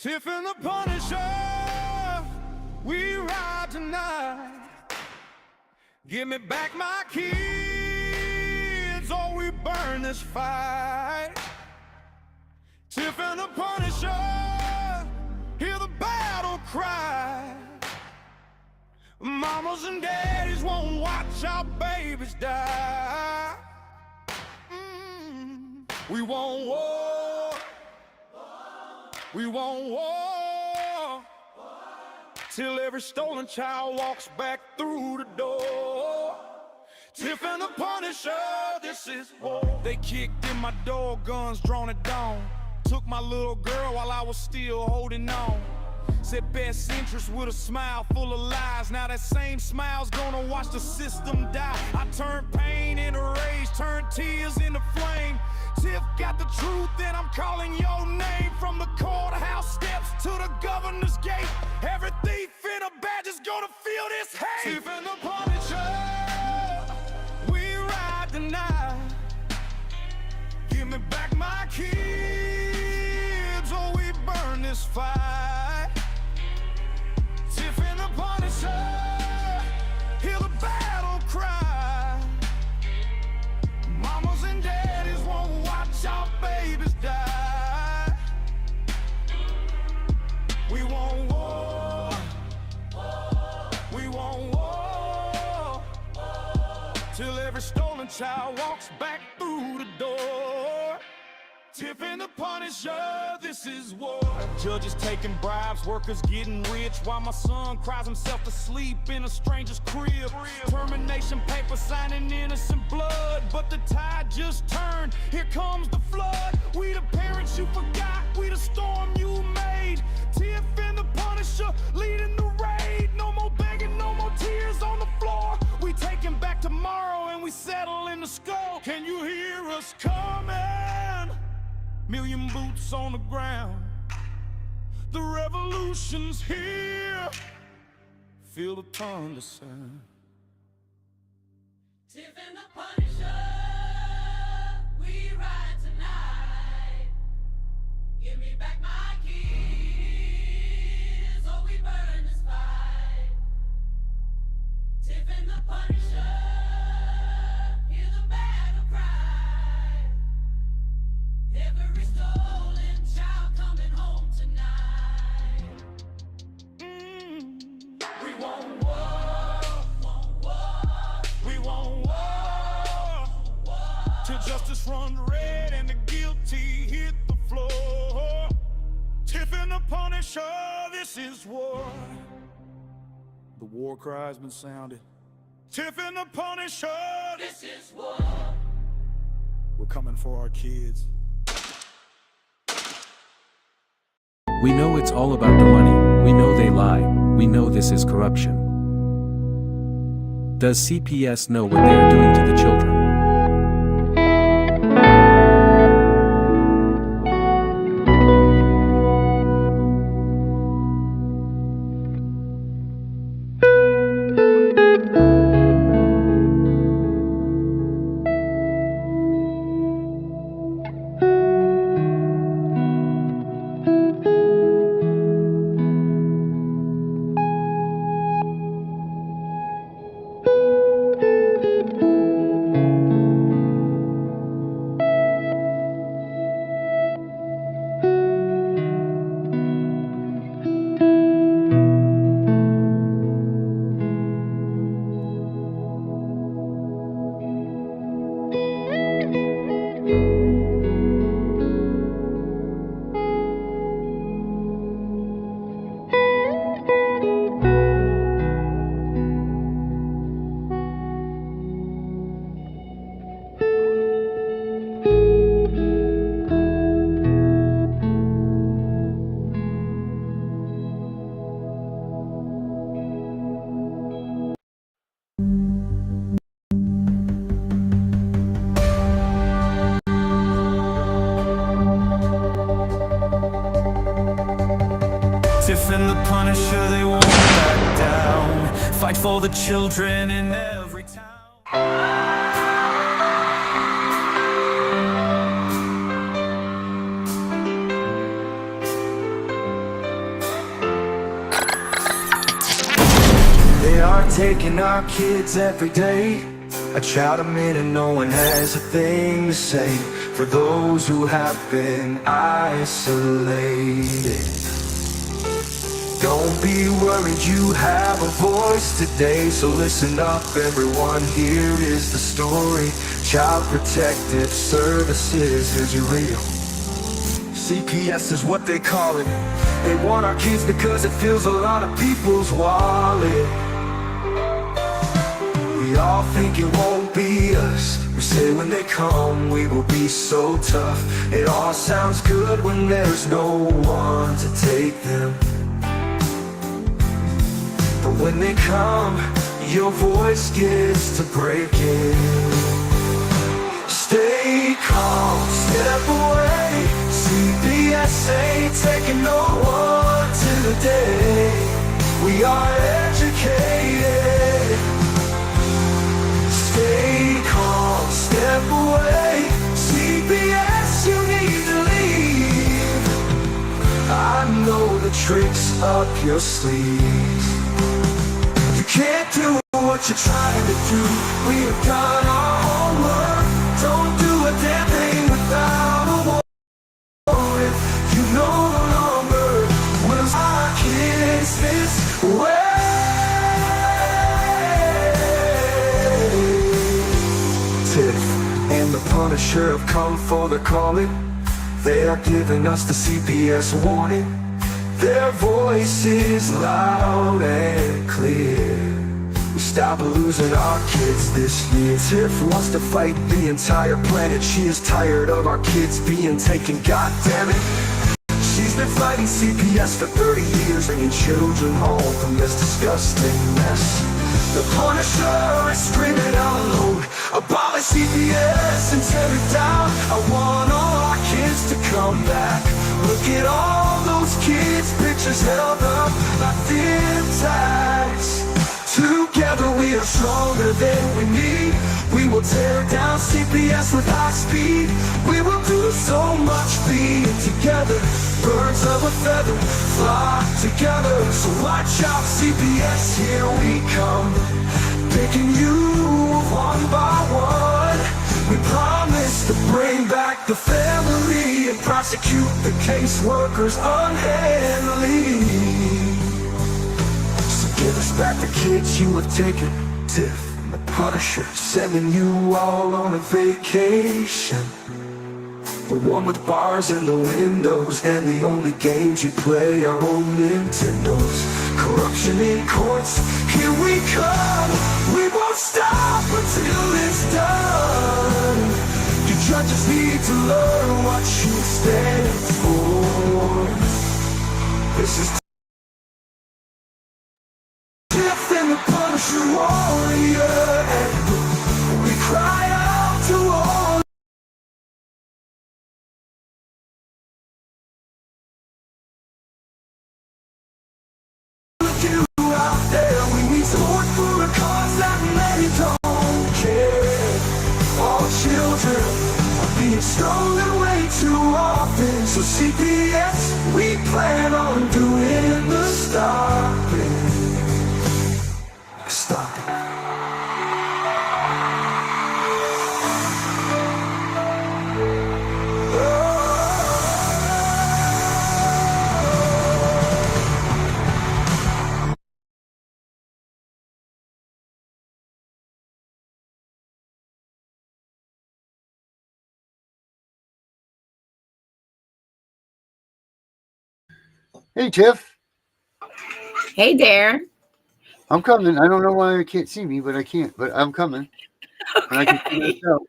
Tiff and the Punisher, we ride tonight. Give me back my kids, or we burn this fight. Tiff and the Punisher, hear the battle cry. Mamas and daddies won't watch our babies die. We won't war. We won't war till every stolen child walks back through the door. Tiff and the Punisher, this is war. They kicked in my door, guns drawn at dawn. Took my little girl while I was still holding on. Said best interest with a smile full of lies. Now that same smile's gonna watch the system die. I turned pain into rage, turned tears into flame. Tiff got the truth and I'm calling your name. From the courthouse steps to the governor's gate, every thief in a badge is gonna feel this hate. Tiff and the Punisher, we ride tonight. Give me back my kids, or we burn this fight. Tiff and the Punisher, hear the battle cry. Mamas and daddies won't watch our babies die. We won't war. We won't war till every stolen child walks back through the door. Tiff and the Punisher, this is war. Judges taking bribes, workers getting rich, while my son cries himself to sleep in a stranger's crib. Termination paper signing innocent blood, but the tide just turned, here comes the flood. We the parents you forgot, we the storm you made. Tiff and the Punisher leading the raid. No more begging, no more tears on the floor. We taking back tomorrow and we settle in the skull. Can you hear us coming? Million boots on the ground, the revolution's here. Feel the thunder sound. Tiff and the Punisher, we ride tonight. Give me back my kids, or we burn this fight. Tiff and the Punisher, hear the battle cry. Every stolen child coming home tonight. We won't war. We won't war till justice runs red and the guilty hit the floor. Tiff and the Punisher, this is war. The war cry's been sounded. Tiff and the Punisher, This is war. we're coming for our kids. We know it's all about the money, we know they lie, we know this is corruption. Does CPS know what they are doing to the children? Tiff and the Punisher, they won't back down. Fight for the children in every town. taking our kids every day. A child a minute, no one has a thing to say for those who have been isolated. Don't be worried, you have a voice today. So listen up everyone, here is the story. Child Protective Services is real. CPS is what they call it. They want our kids because it fills a lot of people's wallet. We all think it won't be us. We say when they come we will be so tough. It all sounds good when there's no one to take them. But when they come, your voice gets to breaking. Stay calm, step away. CPS ain't taking no one today. We are educated. Stay calm, step away. CPS, you need to leave. I know the tricks up your sleeve. You can't do what you're trying to do. We have done our homework. Don't do a damn thing without a warrant. You no longer will our kids this way. Tiff and the Punisher have come for the calling. They are giving us the CPS warning. Their voice is loud and clear. We stop losing our kids this year. Tiff wants to fight the entire planet. She is tired of our kids being taken, God damn it. She's been fighting CPS for 30 years, bringing children home from this disgusting mess. The Punisher is screaming out loud, abolish CPS and tear it down. I want all our kids to come back. Look at all those kids, pictures held up like thin tags. Together we are stronger than we need. We will tear down CPS with high speed. We will do so much being together. Birds of a feather flock together. So watch out CPS, here we come. Picking you one by one. We promise to bring back the family and prosecute the caseworkers unhandily. So give us back the kids you have taken. Tiff and the Punisher sending you all on a vacation. The one with bars in the windows and the only games you play are on Nintendos. Corruption in courts, here we come. We won't stop until it's done. You judges need to learn what you stand for. This is Tiff and the Punisher warrior, and we cry out to all. You out there, we need support for a cause that many don't care. All children are being stolen way too often. So CPS, we plan on doing the stopping. Stopping. Hey, Tiff. Hey, Darren. I'm coming. I don't know why I can't see me, but I can't. But I'm coming. When I can see Okay. myself.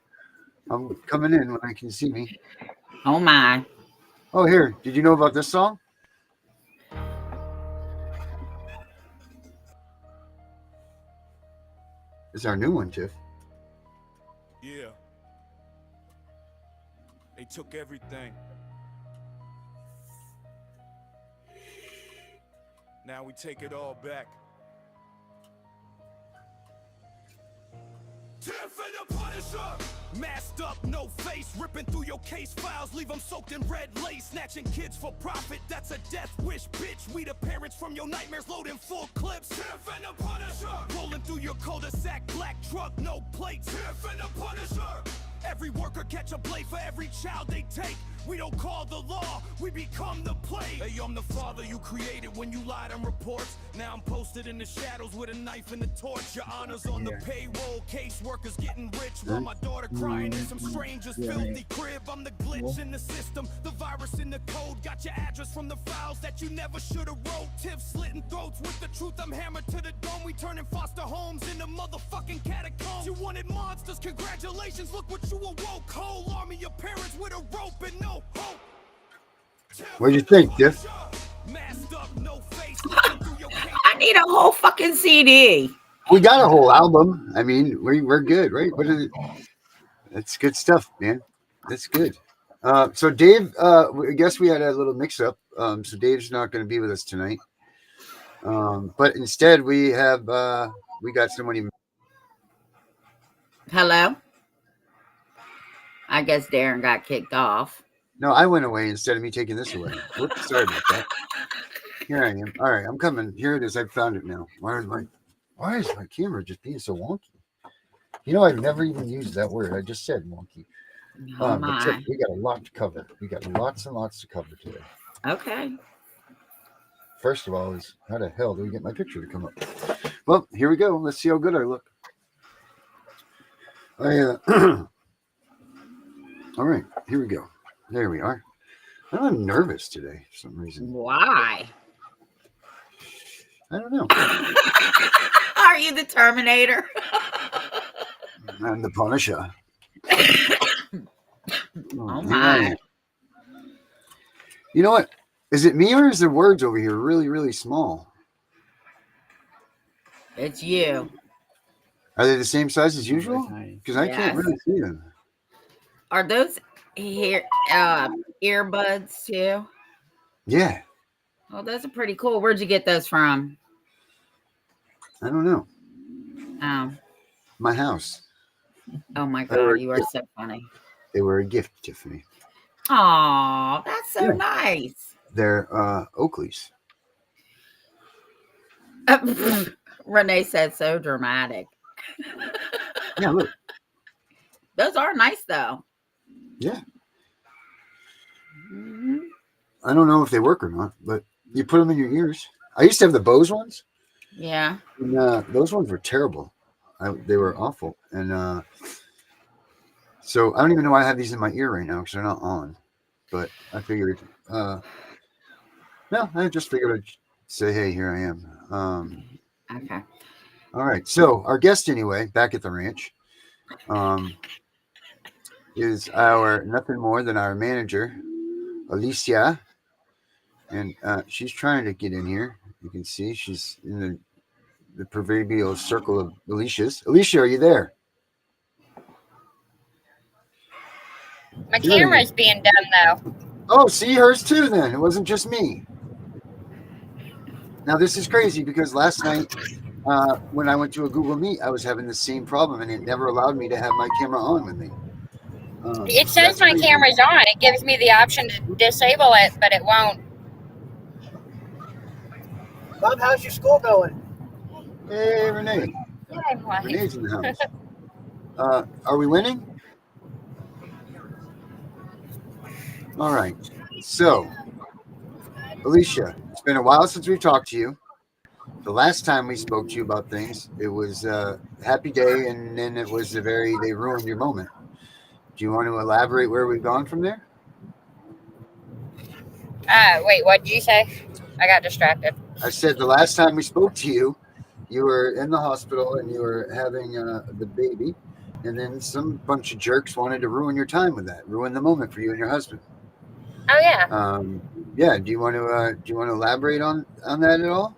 I'm coming in when I can see me. Oh, my. Oh, here. Did you know about this song? It's our new one, Tiff. Yeah. They took everything. Now we take it all back. Tiff the Punisher. Masked up, no face, ripping through your case files, leave them soaked in red lace, snatching kids for profit, that's a death wish, bitch. We the parents from your nightmares, loading full clips. Tiff and the Punisher, rolling through your cul-de-sac, black truck, no plates. Tiff and the Punisher. Every worker catch a blade for every child they take. We don't call the law, we become the plague. Hey, I'm the father you created when you lied on reports. Now I'm posted in the shadows with a knife and a torch. Your honor's on the payroll, caseworkers getting rich, while my daughter crying in some stranger's filthy crib. I'm the glitch in the system, the virus in the code. Got your address from the files that you never should have wrote. Tiff slitting throats with the truth, I'm hammered to the dome. We turning foster homes into motherfucking catacombs. You wanted monsters, congratulations, look what you awoke. Whole army of parents with a rope and no hope. What'd you think, Tiff? I need a whole fucking CD. We got a whole album. I mean, we're good, right? What is it? That's good stuff, man. That's good. So Dave, I guess we had a little mix-up. So Dave's not going to be with us tonight. But instead, we got somebody. Hello? I guess Darren got kicked off. No, I went away instead of me taking this away. Whoops, sorry about that. Here I am. All right, I'm coming. Here it is. I found it now. Why is my camera just being so wonky? You know, I've never even used that word. I just said wonky. Oh But my. Tiff, we got a lot to cover. We got lots and lots to cover today. Okay. First of all, is how the hell do we get my picture to come up? Well, here we go. Let's see how good I look. All right, here we go. There we are. I'm nervous today for some reason. Why? I don't know. Are you the Terminator? I'm the Punisher. Oh my. You know what? Is it me or is the words over here really, really small? It's you. Are they the same size as usual? Because I can't really see them. Are those here earbuds too? Yeah. Oh, those are pretty cool. Where'd you get those from? I don't know. My house. Oh my God, you are so funny. They were a gift, Tiffany. Oh, that's so nice. They're Oakley's. Renee said so dramatic. Yeah, look. Those are nice though. Yeah. Mm-hmm. I don't know if they work or not, but you put them in your ears. I used to have the Bose ones. Yeah. And, those ones were terrible. They were awful. And so I don't even know why I have these in my ear right now because they're not on. But I figured, I just figured I'd say, hey, here I am. Okay. All right. So our guest, anyway, back at the ranch, is nothing more than our manager, Alicia. And she's trying to get in here. You can see she's in the proverbial circle of Alicia's. Alicia, are you there? My camera's being done, though. Oh, see, hers too, then. It wasn't just me. Now, this is crazy because last night when I went to a Google Meet, I was having the same problem, and it never allowed me to have my camera on with me. It says my camera's on. It gives me the option to disable it, but it won't. Bob, how's your school going? Hey, Renee. Renee's in the house. Are we winning? All right. So, Alicia, it's been a while since we've talked to you. The last time we spoke to you about things, it was a happy day, and then it was they ruined your moment. Do you want to elaborate where we've gone from there? Wait, what did you say? I got distracted. I said the last time we spoke to you, you were in the hospital and you were having the baby, and then some bunch of jerks wanted to ruin your time with that, ruin the moment for you and your husband. Oh yeah. Yeah. Do you want to elaborate on that at all?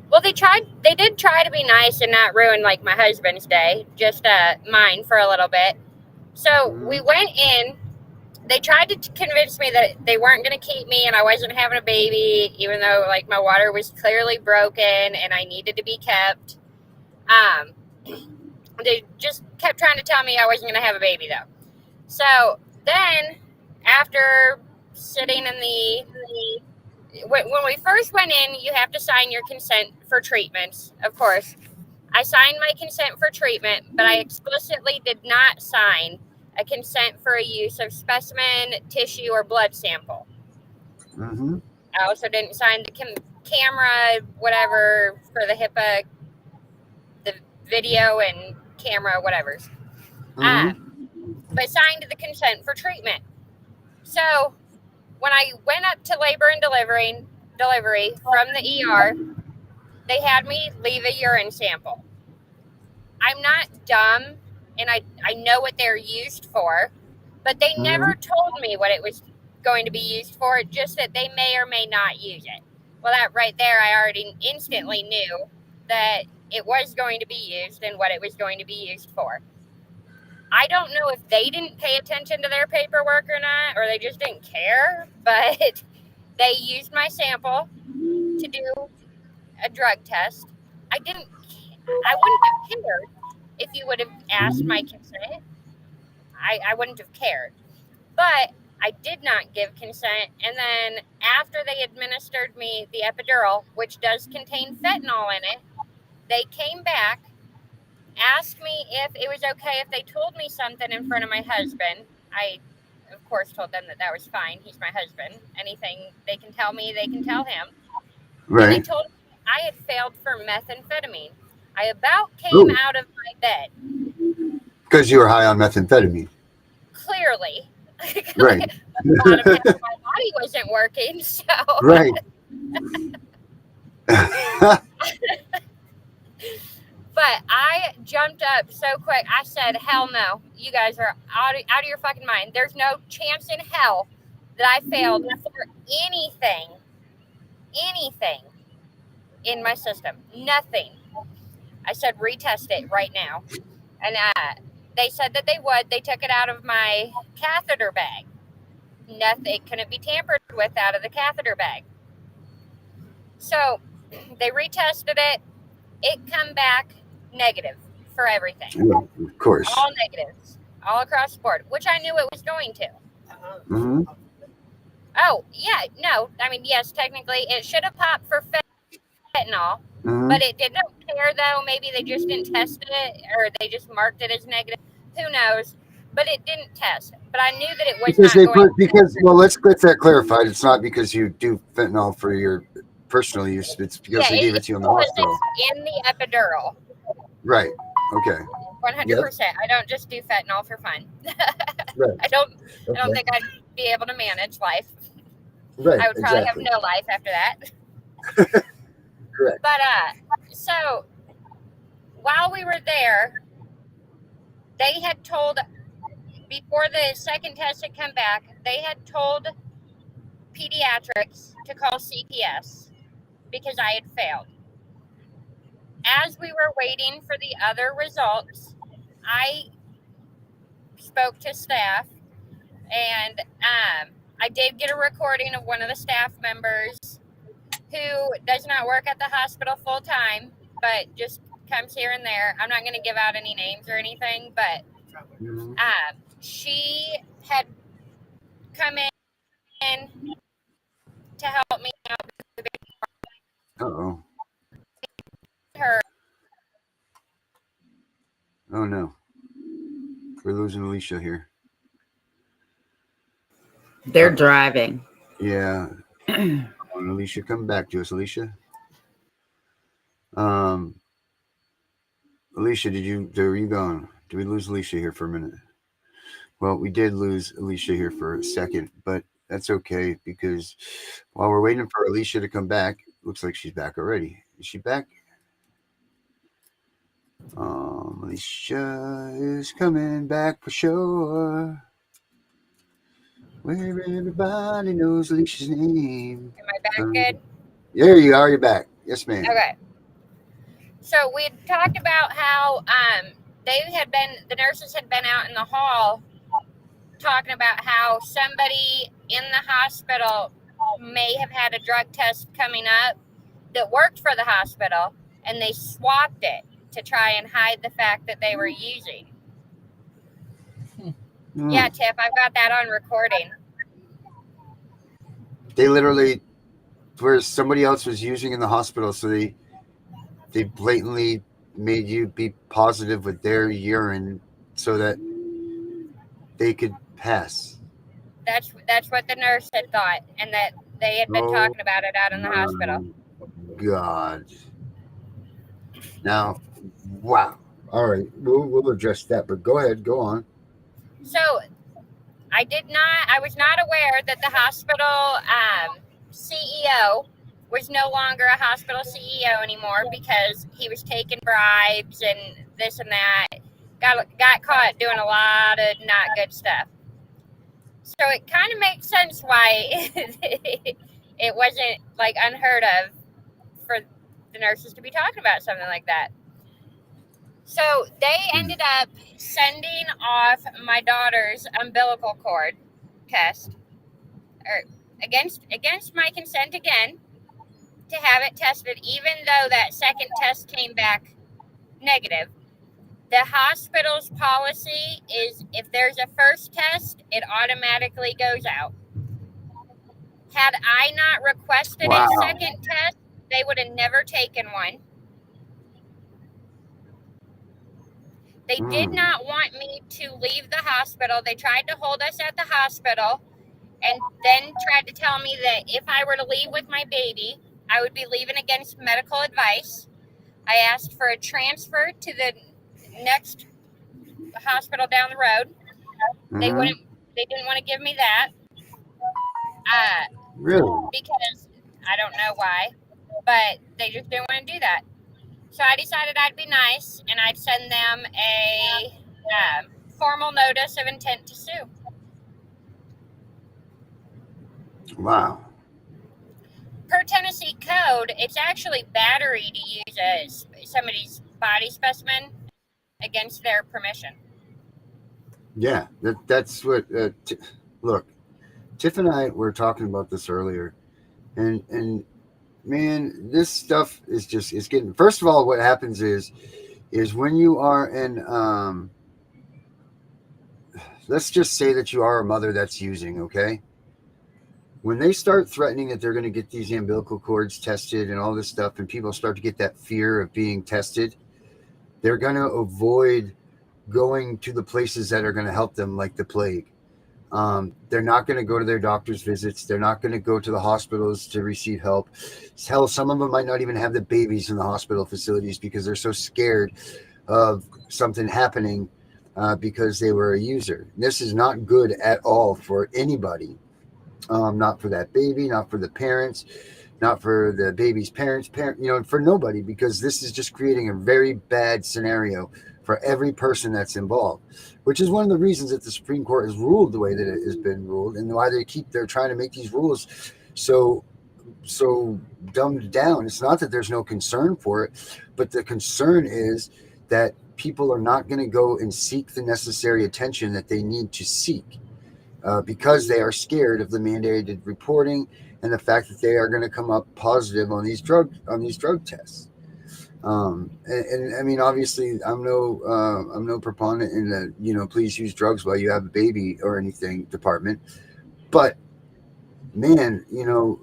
Well, they did try to be nice and not ruin like my husband's day, just mine for a little bit. So we went in. They tried to convince me that they weren't going to keep me and I wasn't having a baby, even though like my water was clearly broken and I needed to be kept. They just kept trying to tell me I wasn't going to have a baby, though. So then, after sitting in when we first went in, you have to sign your consent for treatments, of course. I signed my consent for treatment, but I explicitly did not sign a consent for a use of specimen, tissue, or blood sample. Mm-hmm. I also didn't sign the camera, whatever, for the HIPAA, the video and camera, whatever. Mm-hmm. But signed the consent for treatment. So when I went up to labor and delivery from the ER, they had me leave a urine sample. I'm not dumb, and I know what they're used for, but they never told me what it was going to be used for, just that they may or may not use it. Well, that right there, I already instantly knew that it was going to be used and what it was going to be used for. I don't know if they didn't pay attention to their paperwork or not, or they just didn't care, but they used my sample to do a drug test. I wouldn't have cared if you would have asked my consent. I wouldn't have cared. But I did not give consent. And then after they administered me the epidural, which does contain fentanyl in it, they came back, asked me if it was okay if they told me something in front of my husband. I, of course, told them that was fine. He's my husband. Anything they can tell me, they can tell him. Right. And they told me I had failed for methamphetamine. I about came out of my bed. Because you were high on methamphetamine. Clearly. Right. A lot of times my body wasn't working, so. Right. But I jumped up so quick. I said, hell no. You guys are out of your fucking mind. There's no chance in hell that I failed for anything in my system. Nothing. I said, retest it right now. And they said that they would. They took it out of my catheter bag. Nothing. It couldn't be tampered with out of the catheter bag. So they retested it. It come back negative for everything. Yeah, of course. All negatives. All across the board, which I knew it was going to. Mm-hmm. Oh, yeah. No. I mean, yes, technically it should have popped for fentanyl. Mm-hmm. But it didn't care, though. Maybe they just didn't test it, or they just marked it as negative. Who knows? But it didn't test. But I knew that it was well, let's get that clarified. It's not because you do fentanyl for your personal use. It's because they gave it to you in the hospital. It's in the epidural. Right. Okay. 100%. Yep. I don't just do fentanyl for fun. Right. I don't think I'd be able to manage life. Right. I would probably have no life after that. Correct. But so while we were there, they had told, before the second test had come back, they had told pediatrics to call CPS because I had failed. As we were waiting for the other results, I spoke to staff, and I did get a recording of one of the staff members who does not work at the hospital full time, but just comes here and there. I'm not going to give out any names or anything, but she had come in to help me out. Uh-oh. Her. Oh, no. We're losing Alicia here. They're driving. Yeah. Alicia, come back to us, Alicia. Alicia, where are you going? Did we lose Alicia here for a minute? Well, we did lose Alicia here for a second, but that's okay because while we're waiting for Alicia to come back, looks like she's back already. Is she back? Alicia is coming back for sure. Where everybody knows Alicia's name. Am I back good? There you are. You're back. Yes, ma'am. Okay. So we had talked about how the nurses had been out in the hall talking about how somebody in the hospital may have had a drug test coming up that worked for the hospital, and they swapped it to try and hide the fact that they were using. Mm. Yeah, Tiff, I've got that on recording. They literally, where somebody else was using in the hospital, so they blatantly made you be positive with their urine so that they could pass. That's what the nurse had thought, and that they had been talking about it out in the hospital. God. Now, wow. All right, we'll address that, but go ahead, go on. So I was not aware that the hospital CEO was no longer a hospital CEO anymore because he was taking bribes and this and that. Got caught doing a lot of not good stuff. So it kind of makes sense why it wasn't like unheard of for the nurses to be talking about something like that. So they ended up sending off my daughter's umbilical cord test, or against my consent again, to have it tested, even though that second test came back negative. The hospital's policy is if there's a first test, it automatically goes out. Had I not requested a second test, they would have never taken one. They did not want me to leave the hospital. They tried to hold us at the hospital and then tried to tell me that if I were to leave with my baby, I would be leaving against medical advice. I asked for a transfer to the next hospital down the road. They didn't want to give me that. Really? Because I don't know why, but they just didn't want to do that. So I decided I'd be nice and I'd send them a formal notice of intent to sue. Wow. Per Tennessee code, it's actually battery to use somebody's body specimen against their permission. Yeah, that's what. Look, Tiff and I were talking about this earlier, and man, this stuff is it's getting. First of all, what happens is when you are in, let's just say that you are a mother that's using, okay? When they start threatening that they're going to get these umbilical cords tested and all this stuff, and people start to get that fear of being tested, they're going to avoid going to the places that are going to help them like the plague. They're not going to go to their doctor's visits. They're not going to go to the hospitals to receive help. Hell, some of them might not even have the babies in the hospital facilities because they're so scared of something happening because they were a user. This is not good at all for anybody. Not for that baby, not for the parents, not for the baby's parents, for nobody, because this is just creating a very bad scenario for every person that's involved, which is one of the reasons that the Supreme Court has ruled the way that it has been ruled, and why they're trying to make these rules so dumbed down. It's not that there's no concern for it, but the concern is that people are not going to go and seek the necessary attention that they need to seek. Because they are scared of the mandated reporting and the fact that they are going to come up positive on these drug tests. And I mean, obviously, I'm no proponent in the please use drugs while you have a baby or anything department, but man,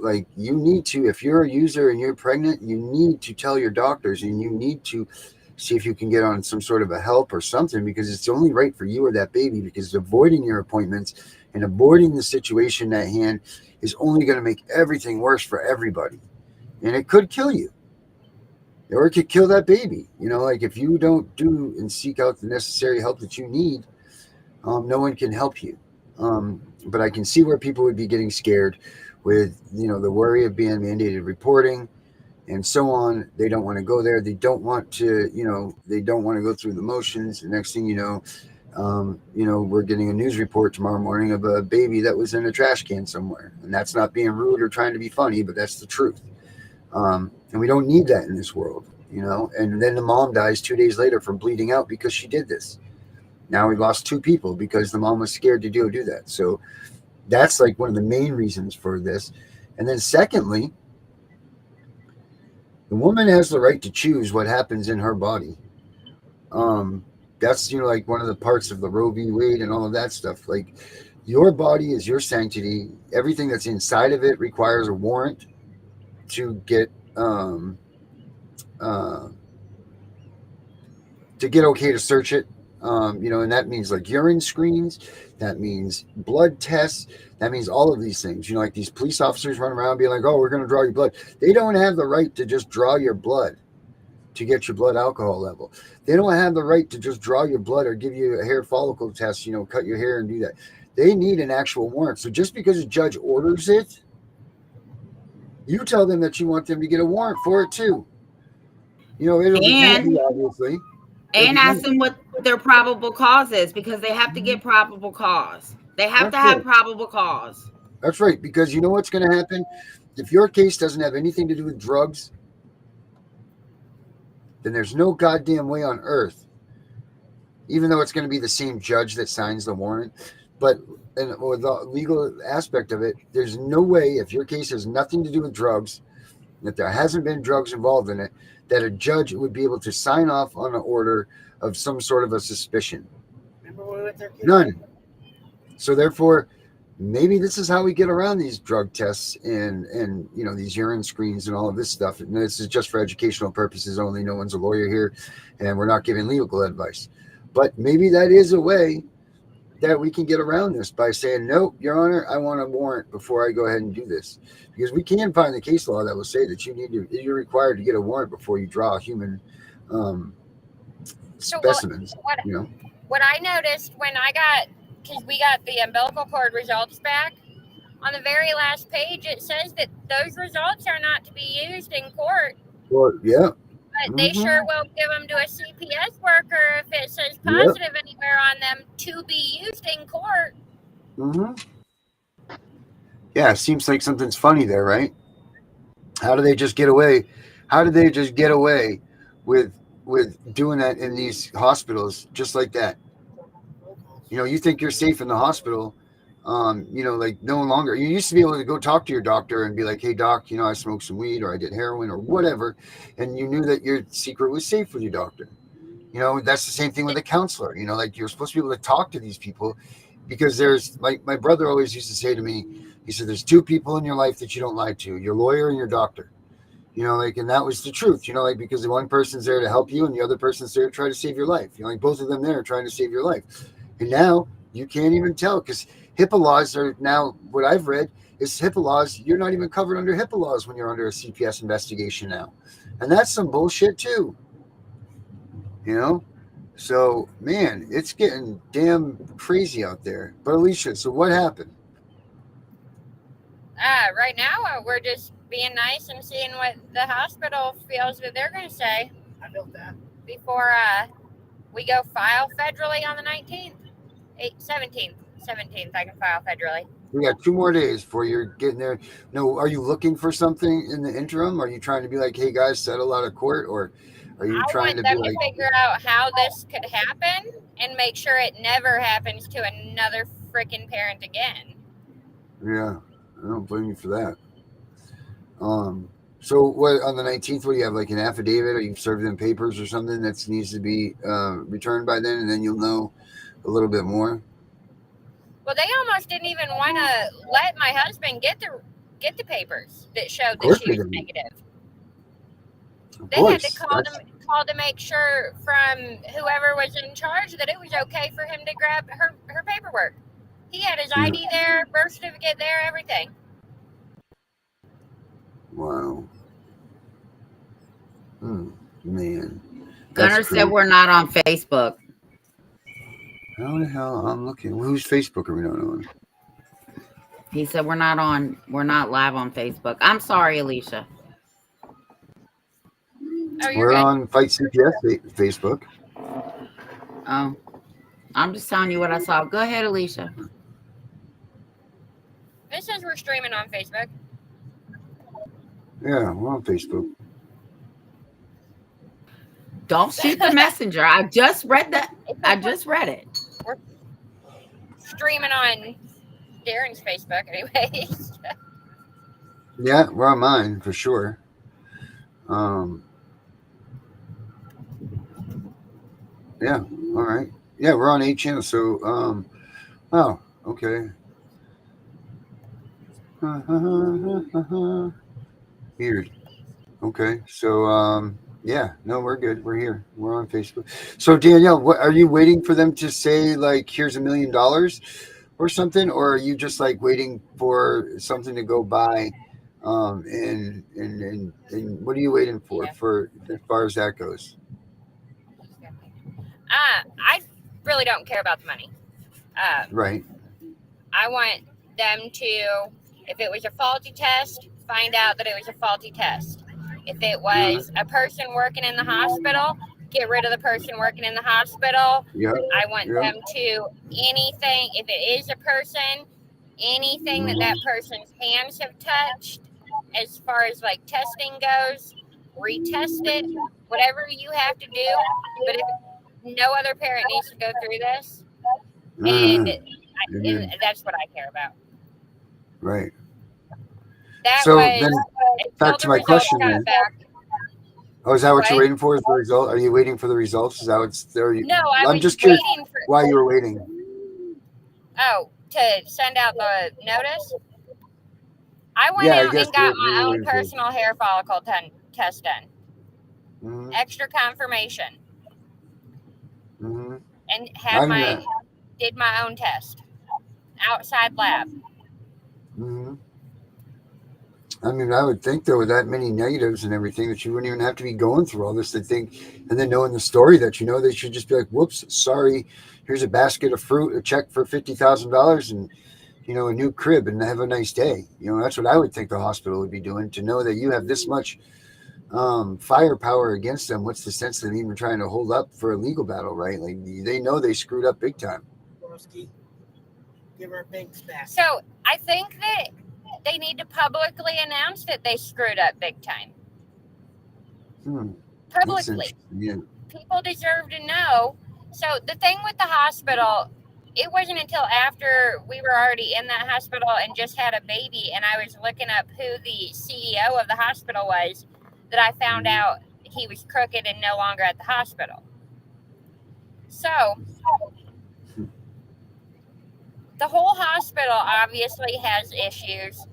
like you need to, if you're a user and you're pregnant, you need to tell your doctors and you need to see if you can get on some sort of a help or something, because it's only right for you or that baby, because avoiding your appointments and avoiding the situation at hand is only going to make everything worse for everybody. And it could kill you. Or it could kill that baby. Like if you don't do and seek out the necessary help that you need, no one can help you. But I can see where people would be getting scared with, the worry of being mandated reporting and so on. They don't want to go there. They don't want to, they don't want to go through the motions. The next thing you know, we're getting a news report tomorrow morning of a baby that was in a trash can somewhere. And that's not being rude or trying to be funny, but that's the truth. And we don't need that in this world, and then the mom dies 2 days later from bleeding out because she did this. Now we lost 2 people because the mom was scared to do that. So that's like one of the main reasons for this. And then secondly, the woman has the right to choose what happens in her body. That's, like one of the parts of the Roe v. Wade and all of that stuff. Like, your body is your sanctity. Everything that's inside of it requires a warrant to get okay to search it. And that means like urine screens, that means blood tests, that means all of these things. Like these police officers run around being like, oh, we're going to draw your blood. They don't have the right to just draw your blood to get your blood alcohol level. They don't have the right to just draw your blood or give you a hair follicle test, cut your hair and do that. They need an actual warrant. So just because a judge orders it, you tell them that you want them to get a warrant for it too. It'll be easy, obviously. And ask them what their probable cause is, because they have to get probable cause. They have to have probable cause. That's right, because you know what's going to happen? If your case doesn't have anything to do with drugs, then there's no goddamn way on earth, even though it's going to be the same judge that signs the warrant, but with the legal aspect of it, there's no way, if your case has nothing to do with drugs, that there hasn't been drugs involved in it, that a judge would be able to sign off on an order of some sort of a suspicion. Remember when we went there? None. So therefore, maybe this is how we get around these drug tests and these urine screens and all of this stuff. And this is just for educational purposes only. No one's a lawyer here, and we're not giving legal advice. But maybe that is a way that we can get around this by saying, no, Your Honor, I want a warrant before I go ahead and do this. Because we can find the case law that will say that you're required to get a warrant before you draw human specimens. What I noticed when because we got the umbilical cord results back, on the very last page, it says that those results are not to be used in court. Well, yeah. But they sure will give them to a CPS worker if it says positive anywhere on them to be used in court. Yeah, it seems like something's funny there, right? How do they just get away? How do they just get away with doing that in these hospitals just like that? You think you're safe in the hospital. Like no longer. You used to be able to go talk to your doctor and be like, hey, doc, I smoked some weed or I did heroin or whatever. And you knew that your secret was safe with your doctor. That's the same thing with a counselor. Like you're supposed to be able to talk to these people because there's my brother always used to say to me, he said, there's two people in your life that you don't lie to, your lawyer and your doctor. And that was the truth, because the one person's there to help you and the other person's there to try to save your life. Both of them there are trying to save your life. And now you can't even tell because HIPAA laws are now, what I've read is HIPAA laws. You're not even covered under HIPAA laws when you're under a CPS investigation now. And that's some bullshit too. So, man, it's getting damn crazy out there. But Alicia, so what happened? Right now, we're just being nice and seeing what the hospital feels that they're going to say. I built that. Before we go file federally on the 19th. 17th, I can file federally. We got 2 more days before you're getting there. No, are you looking for something in the interim? Are you trying to be like, hey, guys, settle out of court? Or are you trying to be like... I want them to figure out how this could happen and make sure it never happens to another freaking parent again. Yeah, I don't blame you for that. So what on the 19th, what do you have, like an affidavit, or you've served them papers or something that needs to be returned by then, and then you'll know a little bit more? Well, they almost didn't even want to let my husband get the papers that showed that she was negative. They had to call to make sure from whoever was in charge that it was okay for him to grab her paperwork. He had his ID there, birth certificate there, everything. Wow. Man. Gunnar said we're not on Facebook. How the hell? I'm looking. Whose Facebook are we not on? He said we're not live on Facebook. I'm sorry, Alicia. We're on Fight CPS Facebook. Oh, I'm just telling you what I saw. Go ahead, Alicia. It says we're streaming on Facebook. Yeah, we're on Facebook. Don't shoot the messenger. I just read that. I just read it. We're streaming on Darren's Facebook anyways. Yeah, we're on mine for sure. Yeah. All right. Yeah, we're on 8 channels. So, oh, okay. Weird. Okay. So, yeah, no, we're good. We're here. We're on Facebook. So, Danielle, what are you waiting for them to say, like, here's $1 million or something? Or are you just like waiting for something to go by? And what are you waiting Yeah. for as far as that goes? I really don't care about the money. Right. I want them to, if it was a faulty test, find out that it was a faulty test. If it was a person working in the hospital, get rid of the person working in the hospital. Yeah. I want Yeah. them to, anything, if it is a person, anything that person's hands have touched, as far as like testing goes, retest it, whatever you have to do. But if no other parent needs to go through this, and Amen. that's what I care about. Right. That So was then, until back to the my results question got then. back. Oh, is that what you're What? waiting for? Is the result? Are you waiting for the results? Is that what's there? No, I I'm was just curious waiting for, why you were waiting. to send out the notice. I went Yeah, I out guess and what got you my were own waiting for. personal hair follicle test done. Mm-hmm. Extra confirmation. Mm-hmm. And did my own test. Outside lab. Mm-hmm. I mean, I would think though, with that many negatives and everything, that you wouldn't even have to be going through all this. They think, and then knowing the story that they should just be like, "Whoops, sorry. Here's a basket of fruit, a check for $50,000, and a new crib, and have a nice day." That's what I would think the hospital would be doing. To know that you have this much firepower against them, what's the sense of them even trying to hold up for a legal battle, right? Like they know they screwed up big time. Broski, give her a big smack. So I think that they need to publicly announce that they screwed up big time. Publicly. Yeah. People deserve to know. So the thing with the hospital, it wasn't until after we were already in that hospital and just had a baby, and I was looking up who the CEO of the hospital was, that I found out he was crooked and no longer at the hospital. So the whole hospital obviously has issues,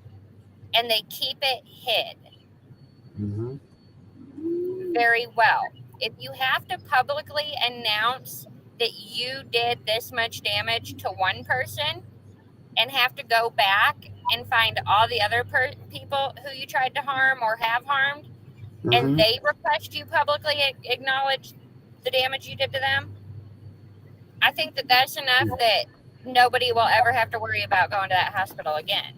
and they keep it hid very well. If you have to publicly announce that you did this much damage to one person and have to go back and find all the other people who you tried to harm or have harmed, and they request you publicly acknowledge the damage you did to them, I think that that's enough that nobody will ever have to worry about going to that hospital again.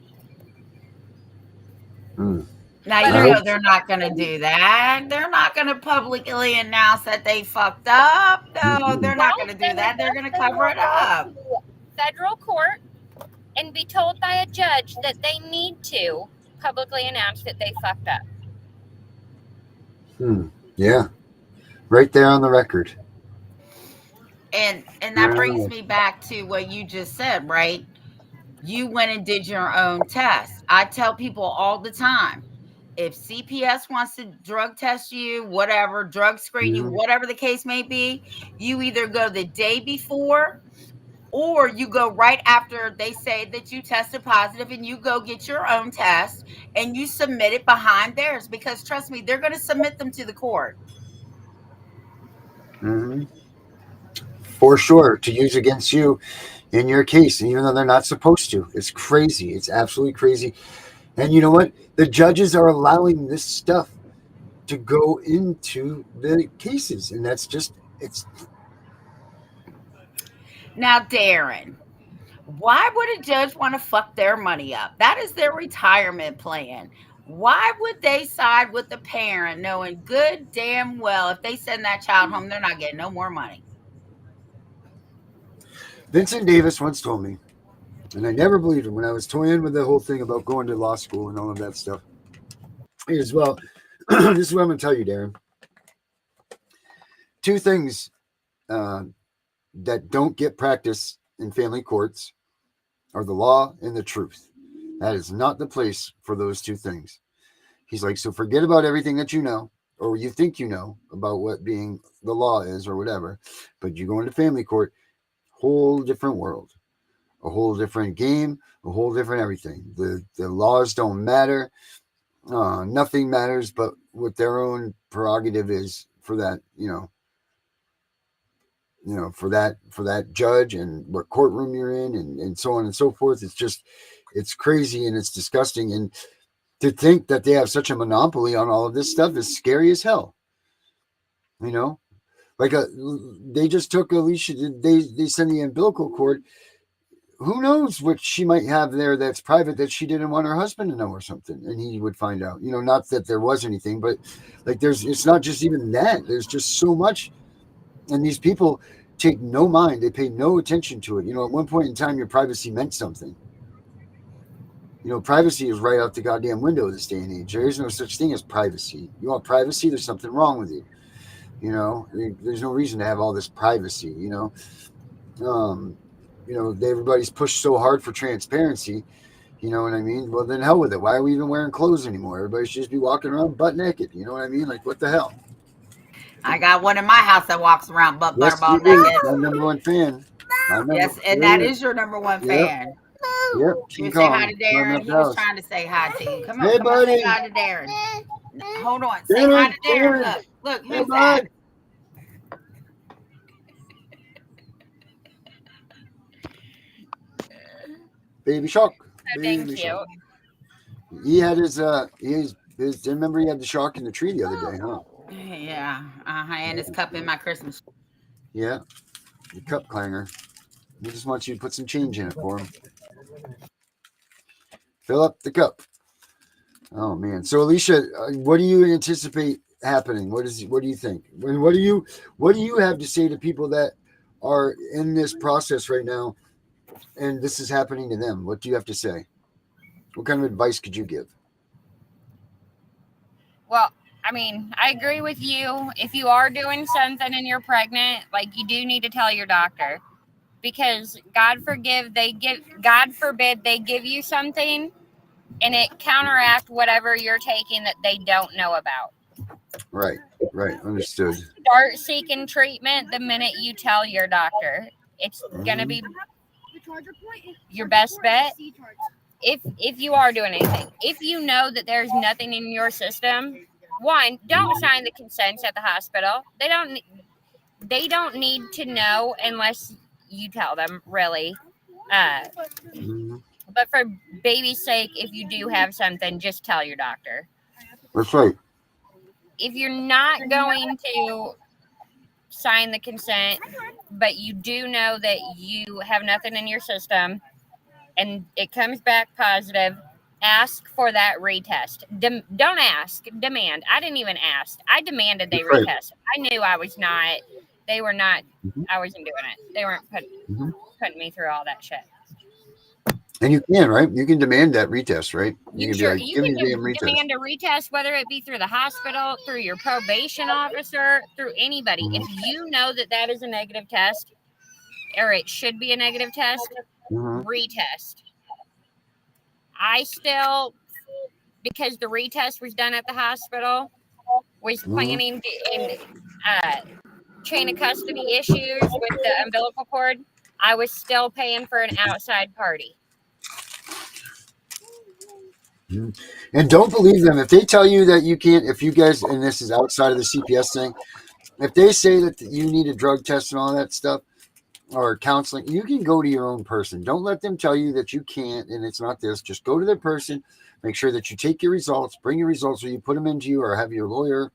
Now, they're not going to do that. They're not going to publicly announce that they fucked up. No, they're not going to do that. They're going to cover it up. Federal court and be told by a judge that they need to publicly announce that they fucked up. Yeah. Right there on the record. And that brings me back to what you just said, right? You went and did your own test. I tell people all the time, if CPS wants to drug test you, whatever, drug screen you, whatever the case may be, you either go the day before or you go right after they say that you tested positive, and you go get your own test and you submit it behind theirs, because trust me, they're going to submit them to the court. For sure, to use against you in your case, even though they're not supposed to. It's crazy. It's absolutely crazy. And you know what? The judges are allowing this stuff to go into the cases, and that's just it's. Now, Darren, why would a judge want to fuck their money up? That is their retirement plan. Why would they side with the parent knowing good damn well if they send that child home, they're not getting no more money? Vincent Davis once told me, and I never believed him when I was toying with the whole thing about going to law school and all of that stuff. He goes, well, this is what I'm going to tell you, Darren. Two things that don't get practice in family courts are the law and the truth. That is not the place for those two things. He's like, so forget about everything that you know. or you think you know about what being the law is or whatever, but you go into family court, whole different world, a whole different game, a whole different everything. The laws don't matter. Nothing matters but what their own prerogative is for that, for that judge and what courtroom you're in, and so on and so forth. It's crazy and it's disgusting. And to think that they have such a monopoly on all of this stuff is scary as hell. Like they just took Alicia. They send the umbilical cord. Who knows what she might have there that's private that she didn't want her husband to know or something, and he would find out. Not that there was anything, but like it's not just even that. There's just so much, and these people take no mind. They pay no attention to it. At one point in time, your privacy meant something. Privacy is right out the goddamn window this day and age. There is no such thing as privacy. You want privacy? There's something wrong with you. There's no reason to have all this privacy. Everybody's pushed so hard for transparency. You know what I mean? Well, then hell with it. Why are we even wearing clothes anymore? Everybody should just be walking around butt naked. You know what I mean? Like, what the hell? I got one in my house that walks around Yes, butterball you do. naked. My number one fan. Yes, and that is your number one fan. Yep. You say hi to Darren. He was trying to say hi to you. Come on, come on, say hi to Darren. Hold on. Say hi to Darren. Look, who's that? Baby Shark. So thank you. He had his remember he had the shark in the tree the other day, huh? Yeah. And his cup in my Christmas. Yeah. The cup clanger. He just wants you to put some change in it for him. Fill up the cup. Oh man. So Alicia, what do you anticipate happening? What do you think? What do you have to say to people that are in this process right now and this is happening to them? What do you have to say? What kind of advice could you give? Well, I mean, I agree with you. If you are doing something and you're pregnant, like, you do need to tell your doctor, because God forbid they give you something and it counteract whatever you're taking that they don't know about. Right. Understood. Start seeking treatment the minute you tell your doctor. It's gonna be your best bet. If you are doing anything, if you know that there's nothing in your system, one, don't sign the consents at the hospital. They don't need to know unless you tell them, really. But for baby's sake, if you do have something, just tell your doctor. That's right. If you're not going to sign the consent, but you do know that you have nothing in your system and it comes back positive, ask for that retest. Don't ask, demand. I didn't even ask. I demanded they retest. I knew I wasn't doing it. They weren't putting me through all that shit. And you can, right? You can demand that retest, right? You can demand a retest, whether it be through the hospital, through your probation officer, through anybody. If you know that is a negative test, or it should be a negative test, retest. I still, because the retest was done at the hospital, was planning in chain of custody issues with the umbilical cord. I was still paying for an outside party. And don't believe them. If they tell you that you can't, if you guys, and this is outside of the CPS thing, if they say that you need a drug test and all that stuff, or counseling, you can go to your own person. Don't let them tell you that you can't and it's not this. Just go to their person, make sure that you take your results, bring your results, or you put them into you, or have your lawyer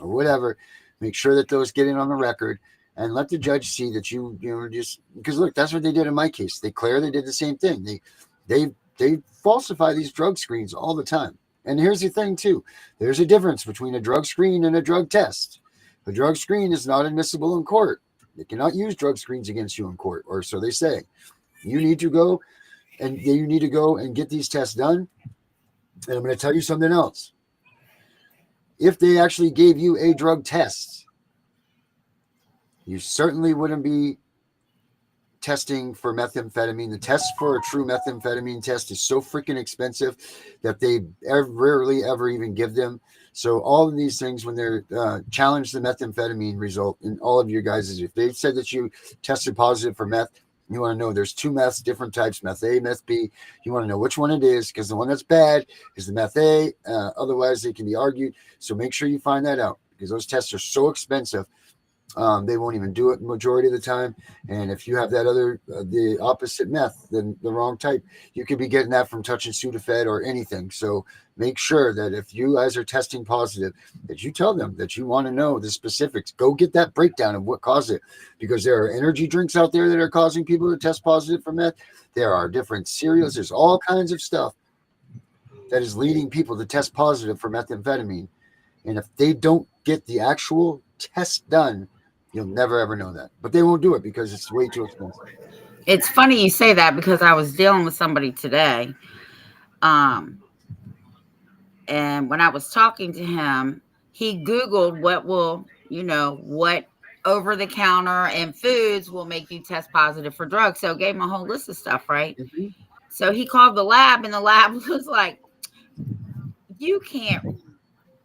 or whatever. Make sure that those get in on the record, and let the judge see that you just, because look, that's what they did in my case. They did the same thing. They falsify these drug screens all the time. And here's the thing too. There's a difference between a drug screen and a drug test. A drug screen is not admissible in court. They cannot use drug screens against you in court, or so they say. You need to go and get these tests done. And I'm going to tell you something else. If they actually gave you a drug test, you certainly wouldn't be testing for methamphetamine. The test for a true methamphetamine test is so freaking expensive that they rarely ever even give them. So all of these things, when they're challenge the methamphetamine result in all of your guys, if they said that you tested positive for meth, you want to know there's two meths, different types, meth A, meth B. You want to know which one it is, because the one that's bad is the meth A. Otherwise, they can be argued. So make sure you find that out, because those tests are so expensive. They won't even do it majority of the time. And if you have that other, the opposite meth, then the wrong type, you could be getting that from touching Sudafed or anything. So make sure that if you guys are testing positive, that you tell them that you want to know the specifics. Go get that breakdown of what caused it, because there are energy drinks out there that are causing people to test positive for meth. There are different cereals. There's all kinds of stuff that is leading people to test positive for methamphetamine. And if they don't get the actual test done, you'll never ever know that. But they won't do it because it's way too expensive. It's funny you say that, because I was dealing with somebody today. And when I was talking to him, he Googled what over the counter and foods will make you test positive for drugs. So gave him a whole list of stuff, right? Mm-hmm. So he called the lab, and the lab was like, you can't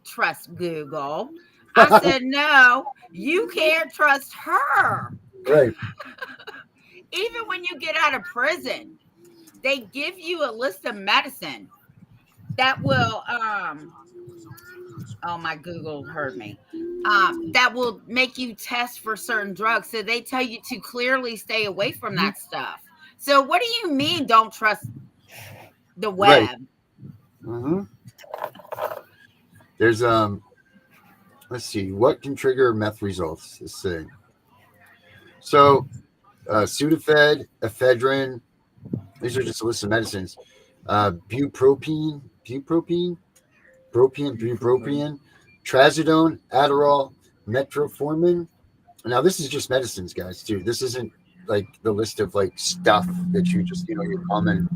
trust Google. I said, no, you can't trust her. Right. Even when you get out of prison, they give you a list of medicine that will, my Google heard me, that will make you test for certain drugs. So they tell you to clearly stay away from that stuff. So what do you mean don't trust the web? Right. Mm-hmm. There's, let's see, what can trigger meth results? Let's see. So, Sudafed, ephedrine, these are just a list of medicines. Bupropion, trazodone, Adderall, metformin. Now, this is just medicines, guys, too. This isn't like the list of like stuff that you just, your common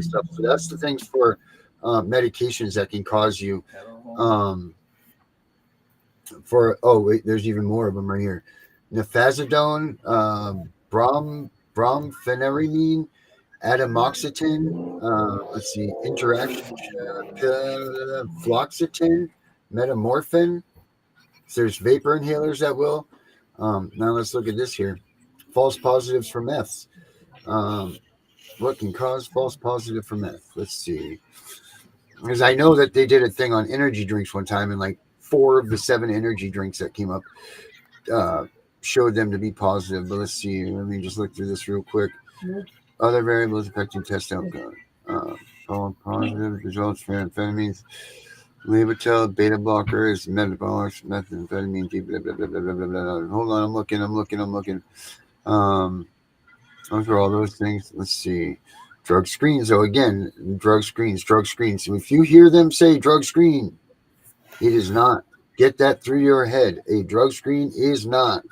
stuff. So that's the things for medications that can cause you there's even more of them right here. Nifazodone, brompheniramine, atomoxetine, let's see, interaction, fluoxetine, metamorphin. So there's vapor inhalers that will. Now let's look at this here. False positives for meths. What can cause false positive for meth? Let's see. Because I know that they did a thing on energy drinks one time, and like 4 of the 7 energy drinks that came up showed them to be positive. But let's see. Let me just look through this real quick. Other variables affecting test outcome. All positive results for amphetamines. Levotel, beta blockers, metabolics, methamphetamine, blah, blah, blah, blah, blah, blah, blah. Hold on, I'm looking. Those are all those things. Let's see. Drug screens. So again, drug screens. So if you hear them say drug screen, it is not. Get that through your head. A drug screen is not.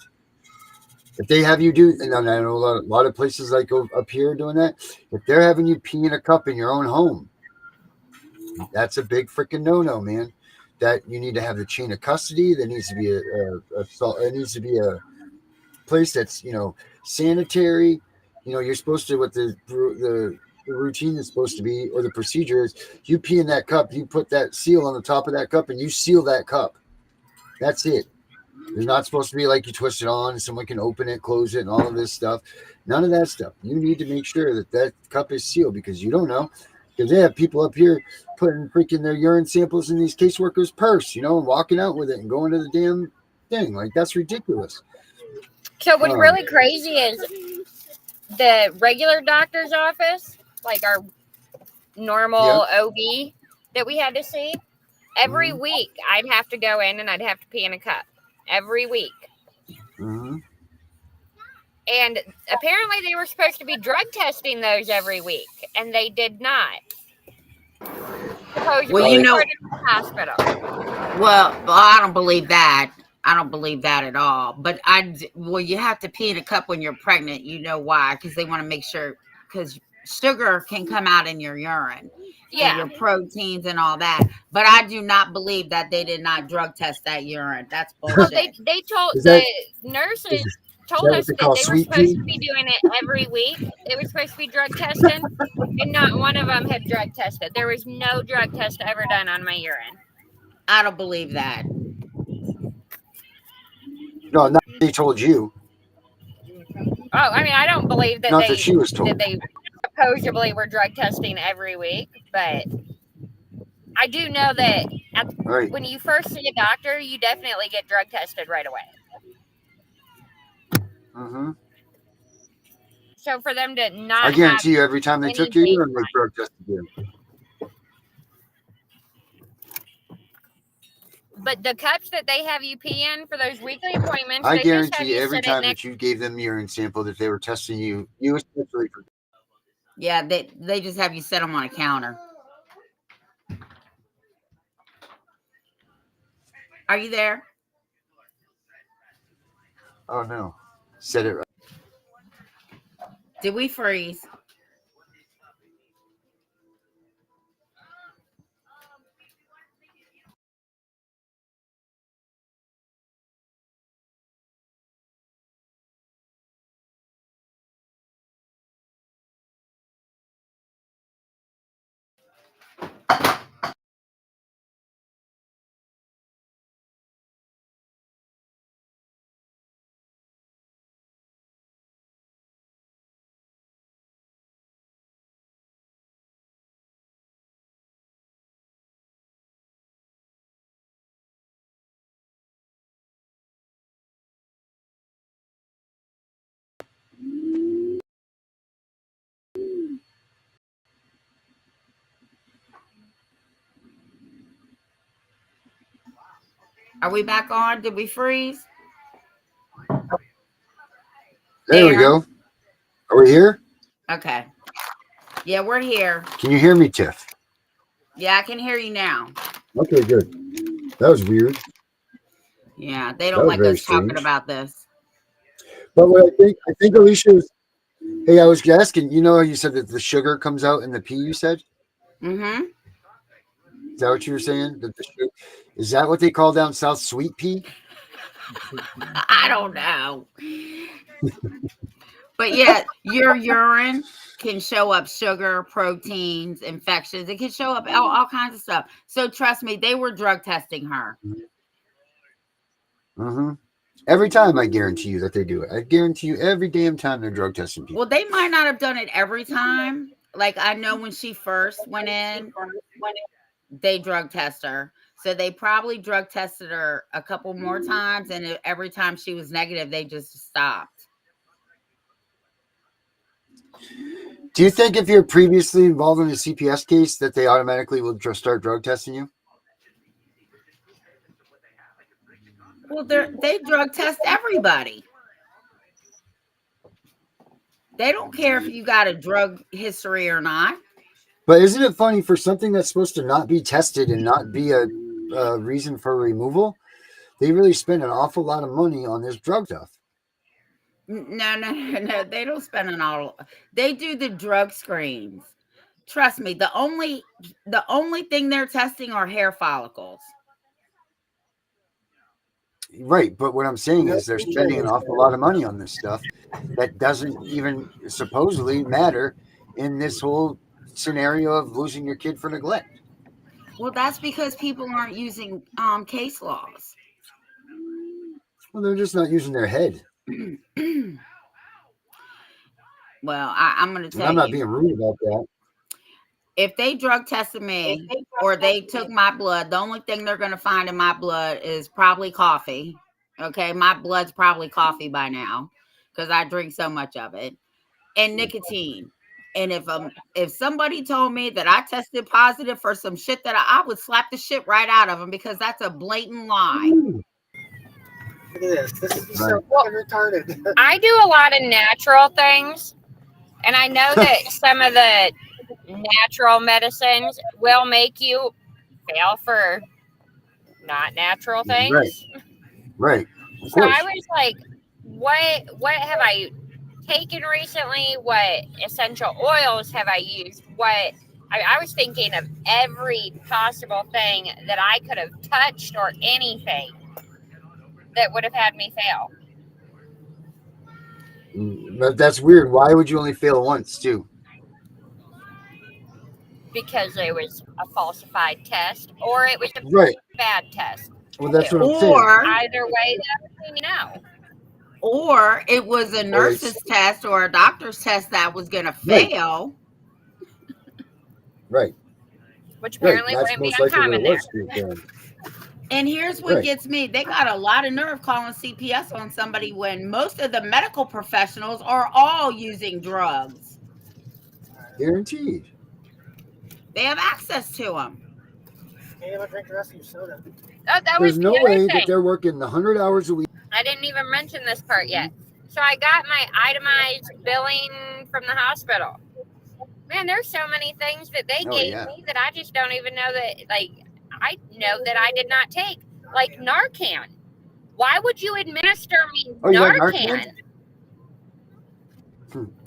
If they have you do, and I know a lot of places like up here doing that, if they're having you pee in a cup in your own home, that's a big freaking no-no, man. That you need to have the chain of custody. There needs to be a place that's sanitary. You're supposed to, what the routine is supposed to be, or the procedure is, you pee in that cup, you put that seal on the top of that cup, and you seal that cup. That's it. There's not supposed to be like you twist it on and someone can open it, close it, and all of this stuff. None of that stuff. You need to make sure that that cup is sealed, because you don't know. Because they have people up here putting freaking their urine samples in these caseworkers' purse, and walking out with it and going to the damn thing. Like, that's ridiculous. So what's really crazy is the regular doctor's office, like our normal OB that we had to see, every week I'd have to go in and I'd have to pee in a cup. Every week. Mm-hmm. And apparently they were supposed to be drug testing those every week, and they did not. Supposedly Well, in the hospital. Well, I don't believe that. I don't believe that at all. But you have to pee in a cup when you're pregnant. You know why? Because they want to make sure, because sugar can come out in your urine. Yeah. And your proteins and all that. But I do not believe that they did not drug test that urine. That's bullshit. Well, they told the nurses told us what they that call they were sweet supposed pea? to be doing it every week. They were supposed to be drug testing, and not one of them had drug tested. There was no drug test ever done on my urine. I don't believe that. No, not they told you. Oh, I mean, I don't believe that Not that she was told. they supposedly were drug testing every week, but I do know that Right. when you first see a doctor, you definitely get drug tested right away. Mm-hmm. So for them to not I have guarantee you, every time they any took your urine, they baseline, drug tested you. but the cups that they have you pee in for those weekly appointments, I they just have guarantee you every sit it time next. that you gave them urine sample that they were testing you especially for. Yeah, they just have you set them on a counter. Are you there? Oh no, said it right. Did we freeze? Are we back on? Did we freeze? There we go. Are we here? Okay. Yeah, we're here. Can you hear me, Tiff? Yeah, I can hear you now. Okay, good. That was weird. Yeah, they That don't was like very us talking strange. about this. But what I think Alicia was. Hey, I was asking. You know, how you said that the sugar comes out in the pee. You said. Mm-hmm. Is that what you were saying? That the sugar, is that what they call down south sweet pea? I don't know. But yeah, your urine can show up sugar, proteins, infections. It can show up all kinds of stuff. So trust me, they were drug testing her. Mm-hmm. Every time, I guarantee you that they do it. I guarantee you every damn time they're drug testing people. Well, they might not have done it every time. Like I know when she first went in, they drug test her. So they probably drug tested her a couple more times, and every time she was negative, they just stopped. Do you think if you're previously involved in a CPS case that they automatically will just start drug testing you? Well, they drug test everybody. They don't care if you got a drug history or not. But isn't it funny for something that's supposed to not be tested and not be a reason for removal? They really spend an awful lot of money on this drug stuff. No. They don't spend an all. They do the drug screens. Trust me. The only thing they're testing are hair follicles. Right, but what I'm saying is they're spending an awful lot of money on this stuff that doesn't even supposedly matter in this whole scenario of losing your kid for neglect. Well, that's because people aren't using case laws. Well, they're just not using their head. Well, I'm going to tell I'm not you. being rude about that. If they drug tested me or they took my blood, the only thing they're going to find in my blood is probably coffee. Okay, my blood's probably coffee by now because I drink so much of it, and nicotine. And if somebody told me that I tested positive for some shit that I would slap the shit right out of them because that's a blatant lie. Look at this. This is so fucking retarded. I do a lot of natural things, and I know that some of the natural medicines will make you fail for not natural things. Right. So I was like, what have I taken recently? What essential oils have I used? I was thinking of every possible thing that I could have touched or anything that would have had me fail. That's weird. Why would you only fail once too? Because it was a falsified test or it was a Right. bad test. Well, that's what I'm saying. Or Either way, you know. or it was a nurse's test or a doctor's test that was going to fail. Right. Which apparently That's wouldn't be most likely what uncommon it there. was. And here's what Right. gets me. They got a lot of nerve calling CPS on somebody when most of the medical professionals are all using drugs. Guaranteed. They have access to them. Hey, I'm gonna drink the rest of your soda. Oh, that There's was no the other way thing. that they're working 100 hours a week. I didn't even mention this part yet. So I got my itemized billing from the hospital. Man, there's so many things that they gave me that I just don't even know that, like, I know that I did not take. Like Narcan. Why would you administer me Narcan?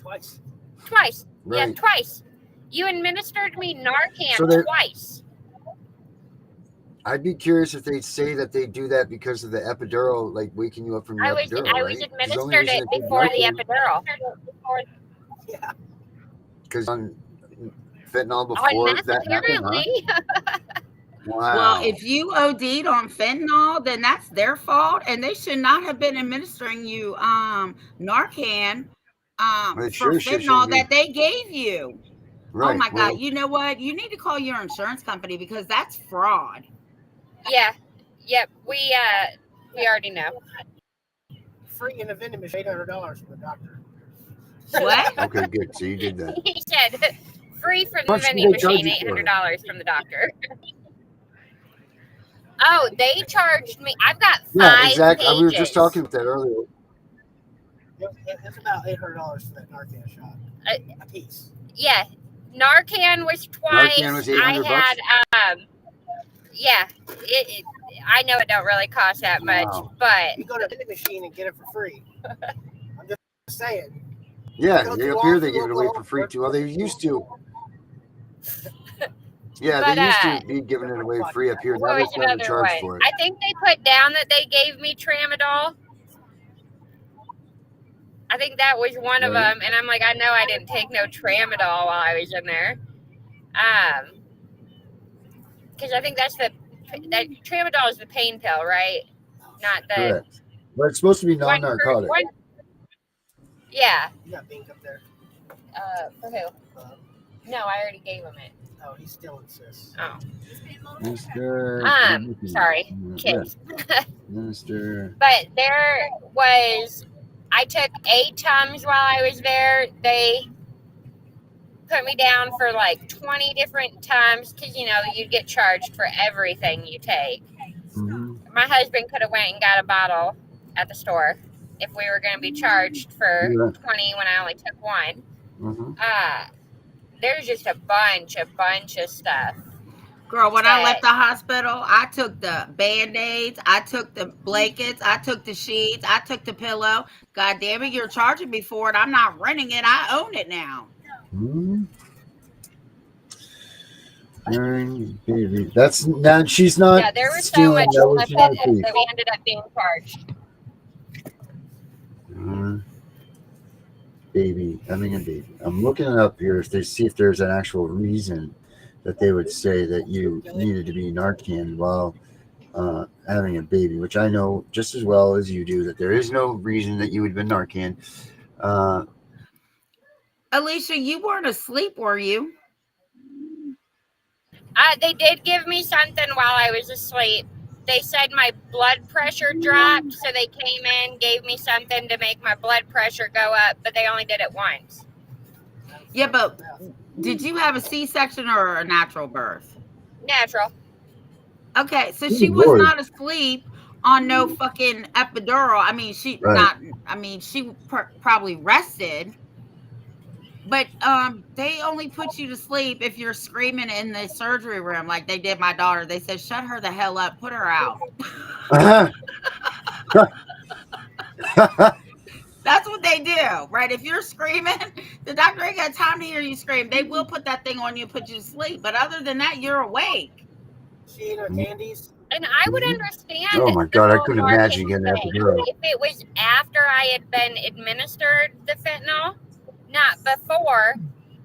Twice. Twice. Right. Yeah, twice. You administered me Narcan twice. I'd be curious if they'd say that they do that because of the epidural, like waking you up from your epidural. I was administered it before the epidural. Yeah. Because on fentanyl before that happened, huh? Wow. Well, if you OD'd on fentanyl, then that's their fault, and they should not have been administering you Narcan for fentanyl that they gave you. Right. Oh my God! You know what? You need to call your insurance company because that's fraud. Yeah. Yep. We already know. Free in a vending machine, $800 from the doctor. What? Okay, good. So you did that. He said free from the vending machine, $800 from the doctor. Oh, they charged me. I've got 5 exactly. pages. We were just talking about that earlier. It's about $800 for that Narcan shot. A piece. Yeah. Narcan was twice. Narcan was $800. I had, yeah. I know it don't really cost that much, but you go to the vending machine and get it for free. I'm just saying. Yeah, up here they give it away for free too. Well, they used to. Yeah, they used to be giving it away free up here. Now they're starting to charge for it. I think they put down that they gave me tramadol. I think that was one of them, and I'm like, I know I didn't take no tramadol while I was in there, because I think that tramadol is the pain pill, right? Not the. Correct. But it's supposed to be non-narcotic. Yeah. You got Bink up there. For who? No, I already gave him it. Oh, he still insists. Oh. Mr. Sorry, kids. Mr. But there was. I took 8 Tums while I was there. They put me down for like 20 different Tums because, you know, you get charged for everything you take. Mm-hmm. My husband could have went and got a bottle at the store if we were going to be charged for 20 when I only took 1. Mm-hmm. There's just a bunch of stuff. Girl, when I left the hospital, I took the Band-Aids, I took the blankets, I took the sheets, I took the pillow. God damn it, you're charging me for it. I'm not renting it. I own it now. Mm-hmm. Baby. That's now she's not. Yeah, there was stealing, so much stuff that we ended up being charged. Baby. I'm looking it up here to see if there's an actual reason that they would say that you needed to be Narcan while having a baby, which I know just as well as you do that there is no reason that you would have been Narcan. Alicia, you weren't asleep, were you? They did give me something while I was asleep. They said my blood pressure dropped, so they came in, gave me something to make my blood pressure go up, but they only did it once. Yeah, but did you have a C-section or a natural birth? Natural. Okay, so she was not asleep on no fucking epidural. I mean, she probably rested. But they only put you to sleep if you're screaming in the surgery room like they did my daughter. They said, shut her the hell up, put her out. That's what they do, right? If you're screaming, the doctor ain't got time to hear you scream. They will put that thing on you and put you to sleep. But other than that, you're awake. She ate her candies. And I would understand. Oh my the God, I whole couldn't Narcan imagine getting an thing epidural. if it was after I had been administered the fentanyl, not before.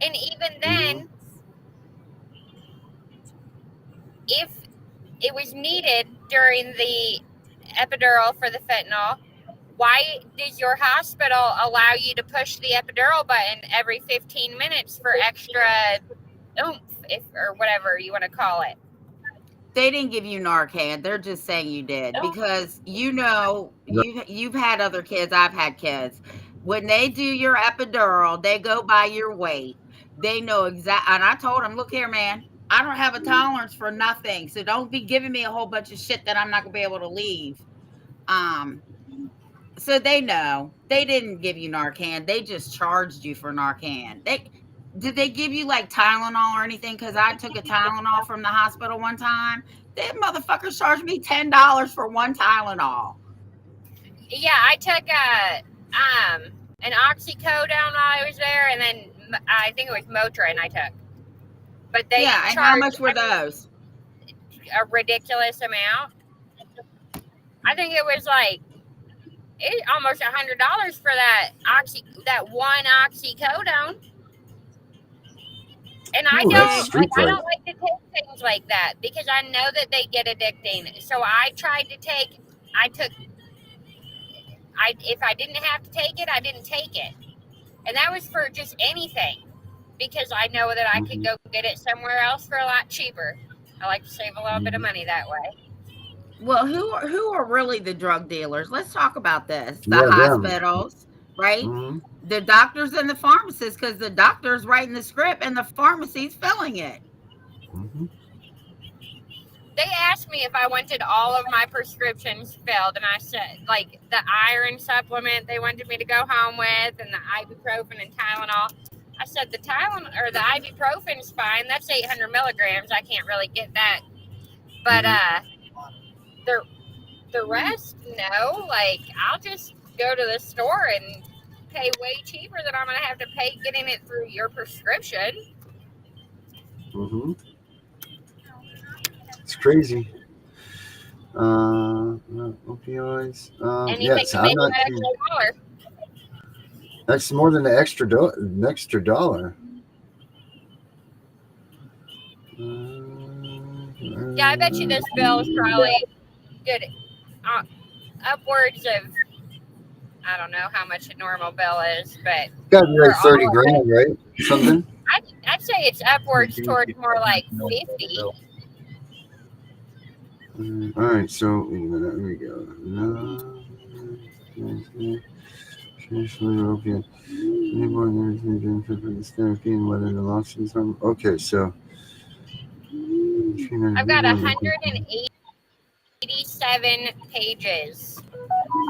And even then, if it was needed during the epidural for the fentanyl, why does your hospital allow you to push the epidural button every 15 minutes for extra oomph, or whatever you want to call it? They didn't give you Narcan. They're just saying you did because you've had other kids. I've had kids. When they do your epidural, they go by your weight. They know exactly. And I told them, look here, man, I don't have a tolerance for nothing. So don't be giving me a whole bunch of shit that I'm not gonna be able to leave. So they know. They didn't give you Narcan. They just charged you for Narcan. Did they give you like Tylenol or anything? Because I took a Tylenol from the hospital one time. They motherfuckers charged me $10 for one Tylenol. Yeah, I took an oxycodone while I was there, and then I think it was Motrin I took. But they Yeah, and how much were those? A ridiculous amount. I think it was like almost $100 for that one oxycodone. And I don't like to take things like that because I know that they get addicting. So if I didn't have to take it, I didn't take it. And that was for just anything because I know that I could go get it somewhere else for a lot cheaper. I like to save a little bit of money that way. Well, who are really the drug dealers? Let's talk about this. The hospitals, right? The doctors and the pharmacists, because the doctor's writing the script and the pharmacy's filling it. They asked me if I wanted all of my prescriptions filled, and I said, like, the iron supplement they wanted me to go home with, and the ibuprofen and Tylenol. I said the Tylenol or the ibuprofen's fine. That's 800 milligrams. I can't really get that. But the rest, no. Like, I'll just go to the store and pay way cheaper than I'm going to have to pay getting it through your prescription. It's crazy. Opioids. Anything to make that extra dollar. That's more than the extra dollar. Yeah, I bet you this bill is probably good. Upwards of, I don't know how much a normal bill is, but gotta be like 30 grand, right? Something. I'd say it's upwards towards more like 50. All right, so there we go. Okay, so I've got 187 pages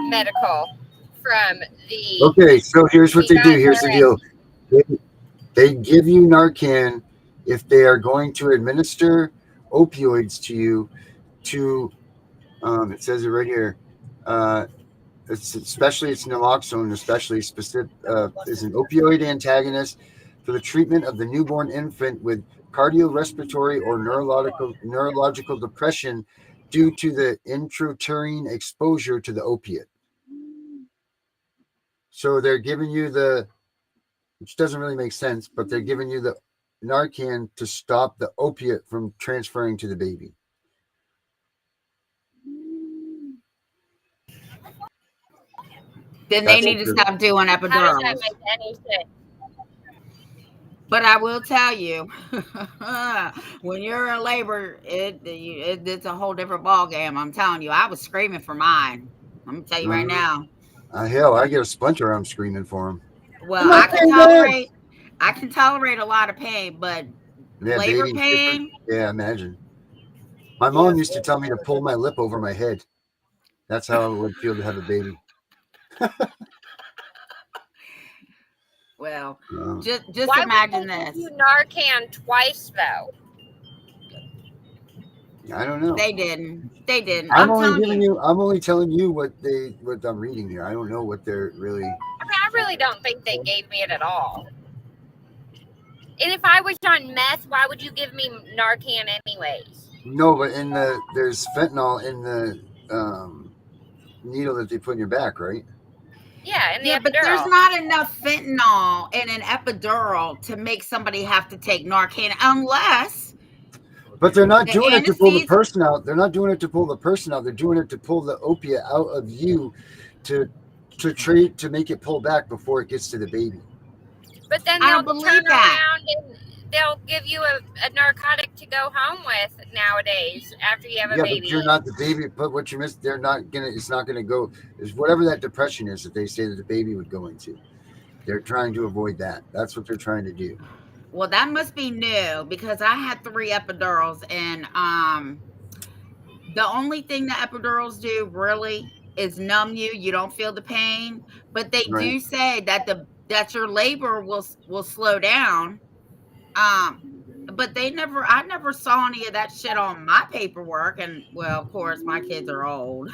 medical from the. Okay, so here's what they do. Here's the deal. They give you Narcan if they are going to administer opioids to you. It says it right here. It's naloxone, especially specific is an opioid antagonist for the treatment of the newborn infant with cardiorespiratory or neurological depression due to the intrauterine exposure to the opiate. So they're giving you which doesn't really make sense, but they're giving you the Narcan to stop the opiate from transferring to the baby. Then they need to stop doing epidurals. How does that make any sense? But I will tell you, when you're in labor, it's a whole different ball game. I'm telling you, I was screaming for mine. I'm gonna tell you right now. Hell, I get a splinter. I'm screaming for him. Well, I can tolerate a lot of pain, but labor pain. Yeah, imagine. My mom used to tell me to pull my lip over my head. That's how it would feel to have a baby. Well, just Why imagine would they this. give you Narcan twice though? I don't know. They didn't. I'm only telling you what I'm reading here. I don't know what they're really. I mean, I really don't think they gave me it at all. And if I was on meth, why would you give me Narcan anyways? No, but there's fentanyl in the needle that they put in your back, right? Yeah, in the Yeah, but there's epidural. not enough fentanyl in an epidural to make somebody have to take Narcan unless But they're not the doing it to pull the anesthesia. person out. They're not doing it to pull the person out. They're doing it to pull the opiate out of you to treat to make it pull back before it gets to the baby. But then I they'll don't turn believe that. around and they'll give you a narcotic to go home with nowadays after you have a Yeah, baby. but you're not the baby. But what you missed, they're not gonna. It's not gonna go. Is whatever that depression is that they say that the baby would go into. They're trying to avoid that. That's what they're trying to do. Well, that must be new because I had 3 epidurals, and the only thing that epidurals do really is numb you. You don't feel the pain, but they Right. do say that your labor will slow down. But I never saw any of that shit on my paperwork. And well, of course, my kids are old.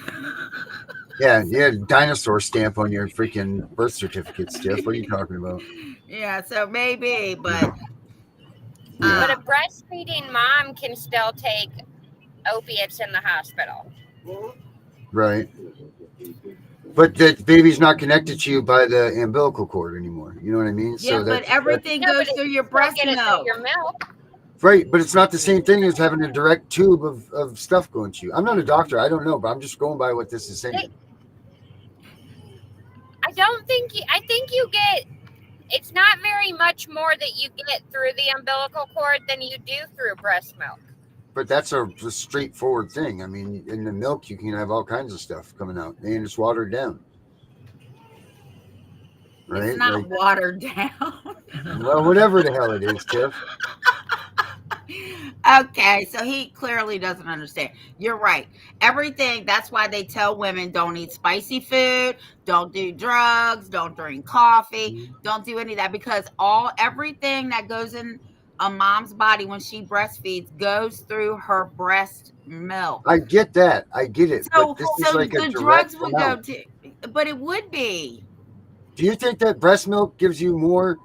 Yeah, you had a dinosaur stamp on your freaking birth certificate, Tiff. What are you talking about? Yeah, so maybe, but Yeah. But a breastfeeding mom can still take opiates in the hospital. Right. But the baby's not connected to you by the umbilical cord anymore. You know what I mean? yeah, So but everything No, goes but through you your still breast get it through milk. your milk. right, but it's not the same thing as having a direct tube of stuff going to you. I'm not a doctor. I don't know, but I'm just going by what this is saying. I think you get, it's not very much more that you get through the umbilical cord than you do through breast milk. But that's a straightforward thing. I mean, in the milk, you can have all kinds of stuff coming out, and it's watered down. Right? It's not watered down. Well, whatever the hell it is, Tiff. Okay, so he clearly doesn't understand. You're right. Everything, that's why they tell women don't eat spicy food, don't do drugs, don't drink coffee, don't do any of that because everything that goes in a mom's body when she breastfeeds goes through her breast milk. I get that. I get it. So, but this is like a the direct drugs would go amount. to, but it would be. Do you think that breast milk gives you more?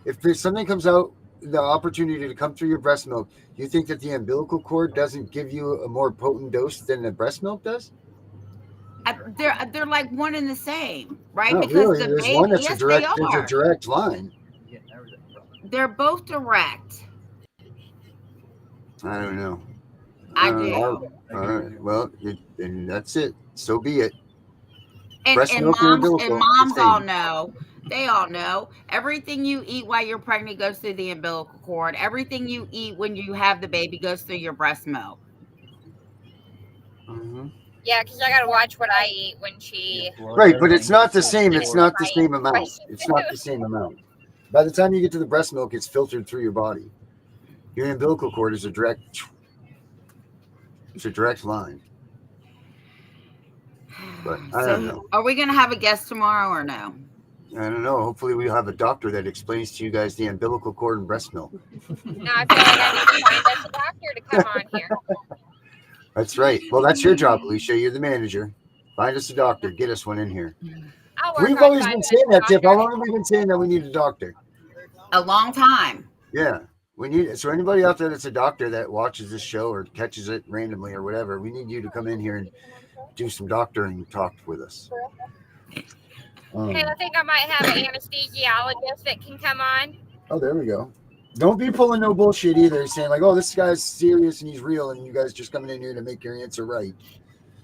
If there's something comes out, the opportunity to come through your breast milk, do you think that the umbilical cord doesn't give you a more potent dose than the breast milk does? They're like one and the same, right? No, Because really. the There's baby, one that's yes, there's they a are. direct line. They're both direct. I don't know. I do. All right. Well, and that's it. So be it. And Breast milk and umbilical, moms the all same. know. They all know. Everything you eat while you're pregnant goes through the umbilical cord. Everything you eat when you have the baby goes through your breast milk. Mm-hmm. Yeah, because I got to watch what I eat when she. Right, but it's not the same. It's not the Right. same amount. It's not the same amount. By the time you get to the breast milk, it's filtered through your body. Your umbilical cord is a direct line. But I don't know. Are we going to have a guest tomorrow or no? I don't know. Hopefully, we'll have a doctor that explains to you guys the umbilical cord and breast milk. No, I feel like I need to find us a doctor to come on here. That's right. Well, that's your job, Alicia. You're the manager. Find us a doctor. Get us one in here. I'll work We've on always finding been us saying a that, Tiff. How doctor. long have we been saying that we need a doctor? A long time. Yeah. We need. So anybody out there that's a doctor that watches this show or catches it randomly or whatever, we need you to come in here and do some doctoring talk with us. Hey, I think I might have an anesthesiologist that can come on. Oh, there we go. Don't be pulling no bullshit either, saying like, "Oh, this guy's serious and he's real," and you guys just coming in here to make your answer right.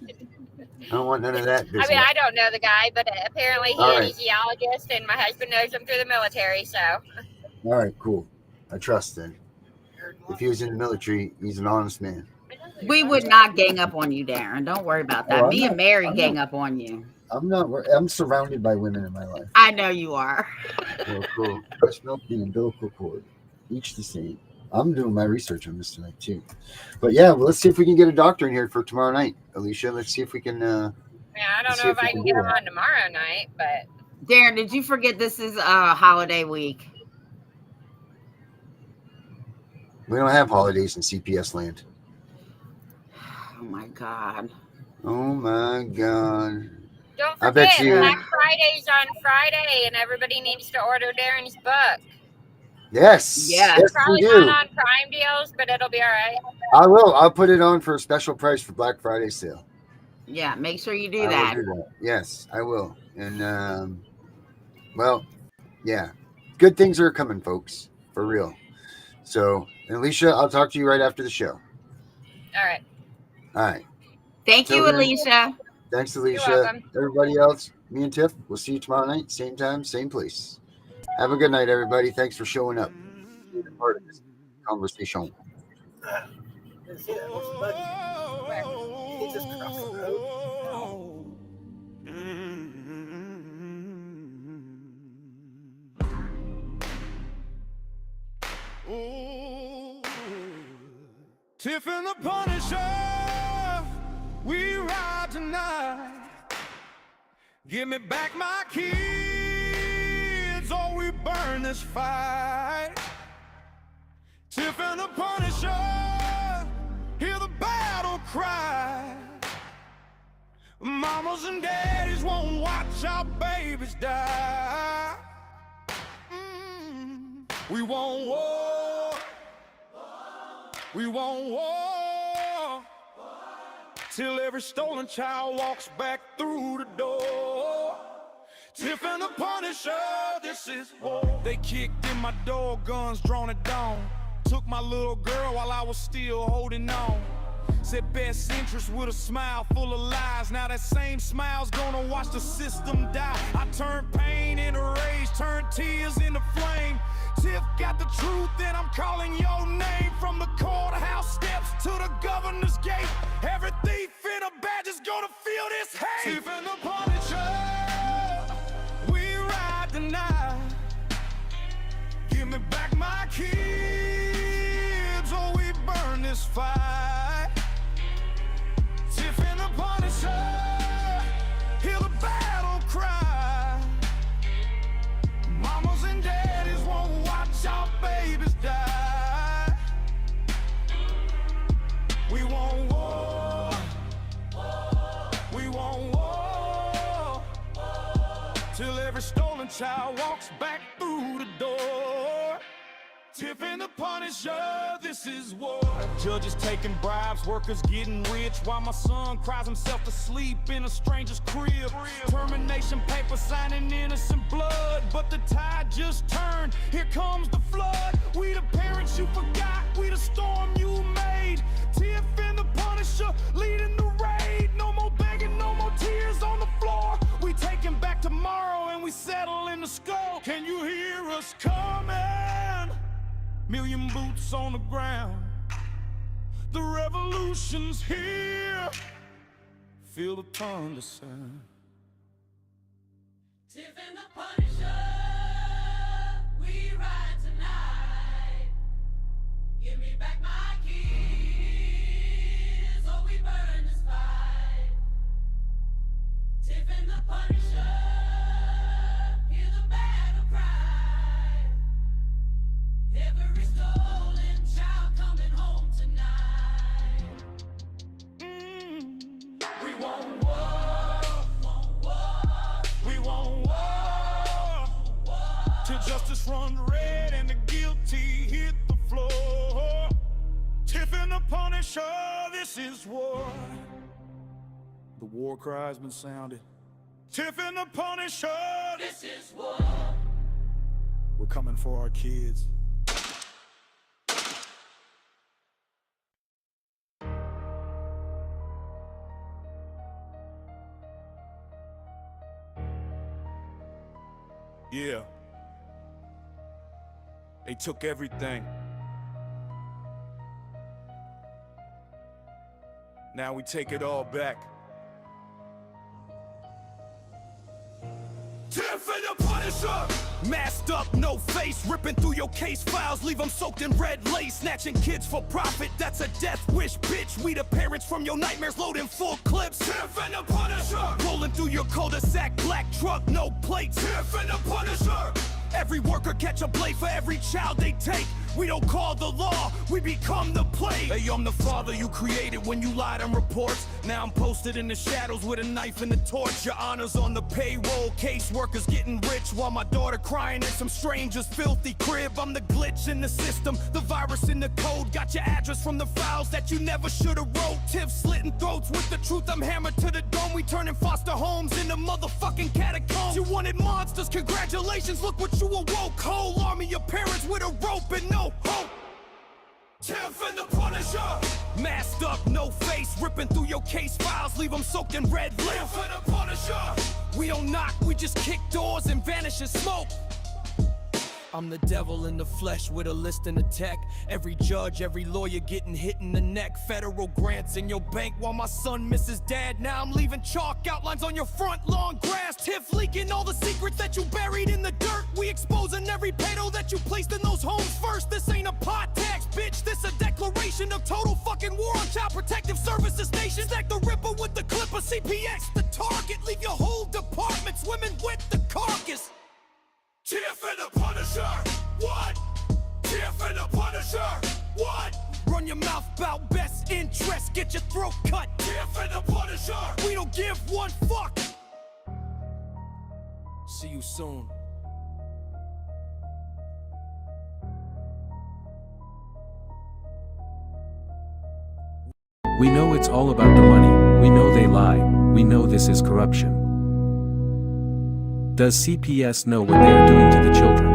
I don't want none of that business. I mean, I don't know the guy, but apparently he's All an right. anesthesiologist, and my husband knows him through the military, so. All right, cool. I trust then. If he was in the military, he's an honest man. We would not gang up on you, Darren. Don't worry about that. Oh, Me and Mary gang up on you. I'm not. I'm surrounded by women in my life. I know you are. Well, cool. Breast milk and umbilical cord, each the same. I'm doing my research on this tonight too. But yeah, well, let's see if we can get a doctor in here for tomorrow night, Alicia. Let's see if we can. Yeah, I don't See know if if we I can can do get him that. on tomorrow night, but Darren, did you forget this is a holiday week? We don't have holidays in CPS land. Oh my God. Oh my God. don't I bet forget, you- Black Friday's on Friday, and everybody needs to order Darren's book. Yes. Yes. Yes, we Probably do. not on Prime deals, but it'll be all right. I will. I'll put it on for a special price for Black Friday sale. Yeah, make sure you do I will that. do that. Yes, I will. And well, yeah, good things are coming, folks, for real. So, Alicia, I'll talk to you right after the show. All right. All right. Thank Till you, then, Alicia. thanks, You're Alicia. welcome. Everybody else, me and Tiff, we'll see you tomorrow night, same time, same place. Have a good night, everybody. Thanks for showing up, being a part of this conversation. Didn't see that. What's the buggy? He just crossed the road. Ooh. Tiff and the Punisher, we ride tonight. Give me back my kids, or we burn this fight. Tiff and the Punisher, hear the battle cry. Mamas and daddies won't watch our babies die. We want war. We want war. Till every stolen child walks back through the door. Tiff and the Punisher, this is war. They kicked in my door, guns drawn at dawn. Took my little girl while I was still holding on. Said best interest with a smile full of lies. Now that same smile's gonna watch the system die. I turned pain into rage, turned tears into flame. Tiff got the truth and I'm calling your name. From the courthouse steps to the governor's gate. Every thief in a badge is gonna feel this hate. Tiff and the Punisher, we ride tonight. Give me back my kids, or we burn this fight. Tiff and the Punisher, hear the battle cry. Mamas and daddies won't watch our babies die. We want war. We want war. Till every stolen child walks back through the door. Tiff and the Punisher, this is war. Judges taking bribes, workers getting rich, while my son cries himself to sleep in a stranger's crib. Termination paper signing innocent blood, but the tide just turned. Here comes the flood. We the parents you forgot, we the storm you made. Tiff and the Punisher leading the raid. No more begging, no more tears on the floor. We taking back tomorrow and we settle in the skull. Can you hear us coming? Million boots on the ground. The revolution's here. Feel the thunder sound. Tiff and the Punisher, we ride tonight. Give me back my kids, or we burn this fight. Tiff and the Punisher, hear the battle cry. Every stolen child coming home tonight. We want war. We want war. Till justice runs red and the guilty hit the floor. Tiff and the Punisher, this is war. The war cry's been sounded. Tiff and the Punisher, This is war. we're coming for our kids. Yeah. They took everything. Now we take it all back. Tiff and the Punisher! Masked up, no face, ripping through your case files, leave them soaked in red lace, snatching kids for profit, that's a death wish, bitch. We the parents from your nightmares, loading full clips. Tiff and the Punisher! Rolling through your cul-de-sac, black truck, no plates. Tiff and the Punisher! Every worker catch a blade for every child they take. We don't call the law, we become the plague. Hey, I'm the father you created when you lied on reports. Now I'm posted in the shadows with a knife and a torch. Your honor's on the payroll, caseworkers getting rich, while my daughter crying in some stranger's filthy crib. I'm the glitch in the system, the virus in the code. Got your address from the files that you never should've wrote. Tiff slitting throats with the truth, I'm hammered to the dome. We turning foster homes into motherfucking catacombs. You wanted monsters, congratulations, look what you awoke. Whole army of parents with a rope and no hope. Tiff and the Punisher, masked up, no face, ripping through your case files, leave them soaked in red lip. Tiff and the Punisher, we don't knock, we just kick doors and vanish in smoke. I'm the devil in the flesh with a list and a tech. Every judge, every lawyer getting hit in the neck. Federal grants in your bank while my son misses dad. Now I'm leaving chalk outlines on your front lawn grass. Tiff leaking all the secrets that you buried in the dirt. We exposing every pedo that you placed in those homes first. This ain't a pot tax, bitch. This a declaration of total fucking war on Child Protective Services nation. Stack the Ripper with the Clipper, CPX the target. Leave your whole department swimming with the carcass. Tiff and the Punisher, what? Tiff and the Punisher, what? Run your mouth about best interest, get your throat cut. Tiff and the Punisher, we don't give one fuck. See you soon. We know it's all about the money, we know they lie, we know this is corruption. Does CPS know what they are doing to the children?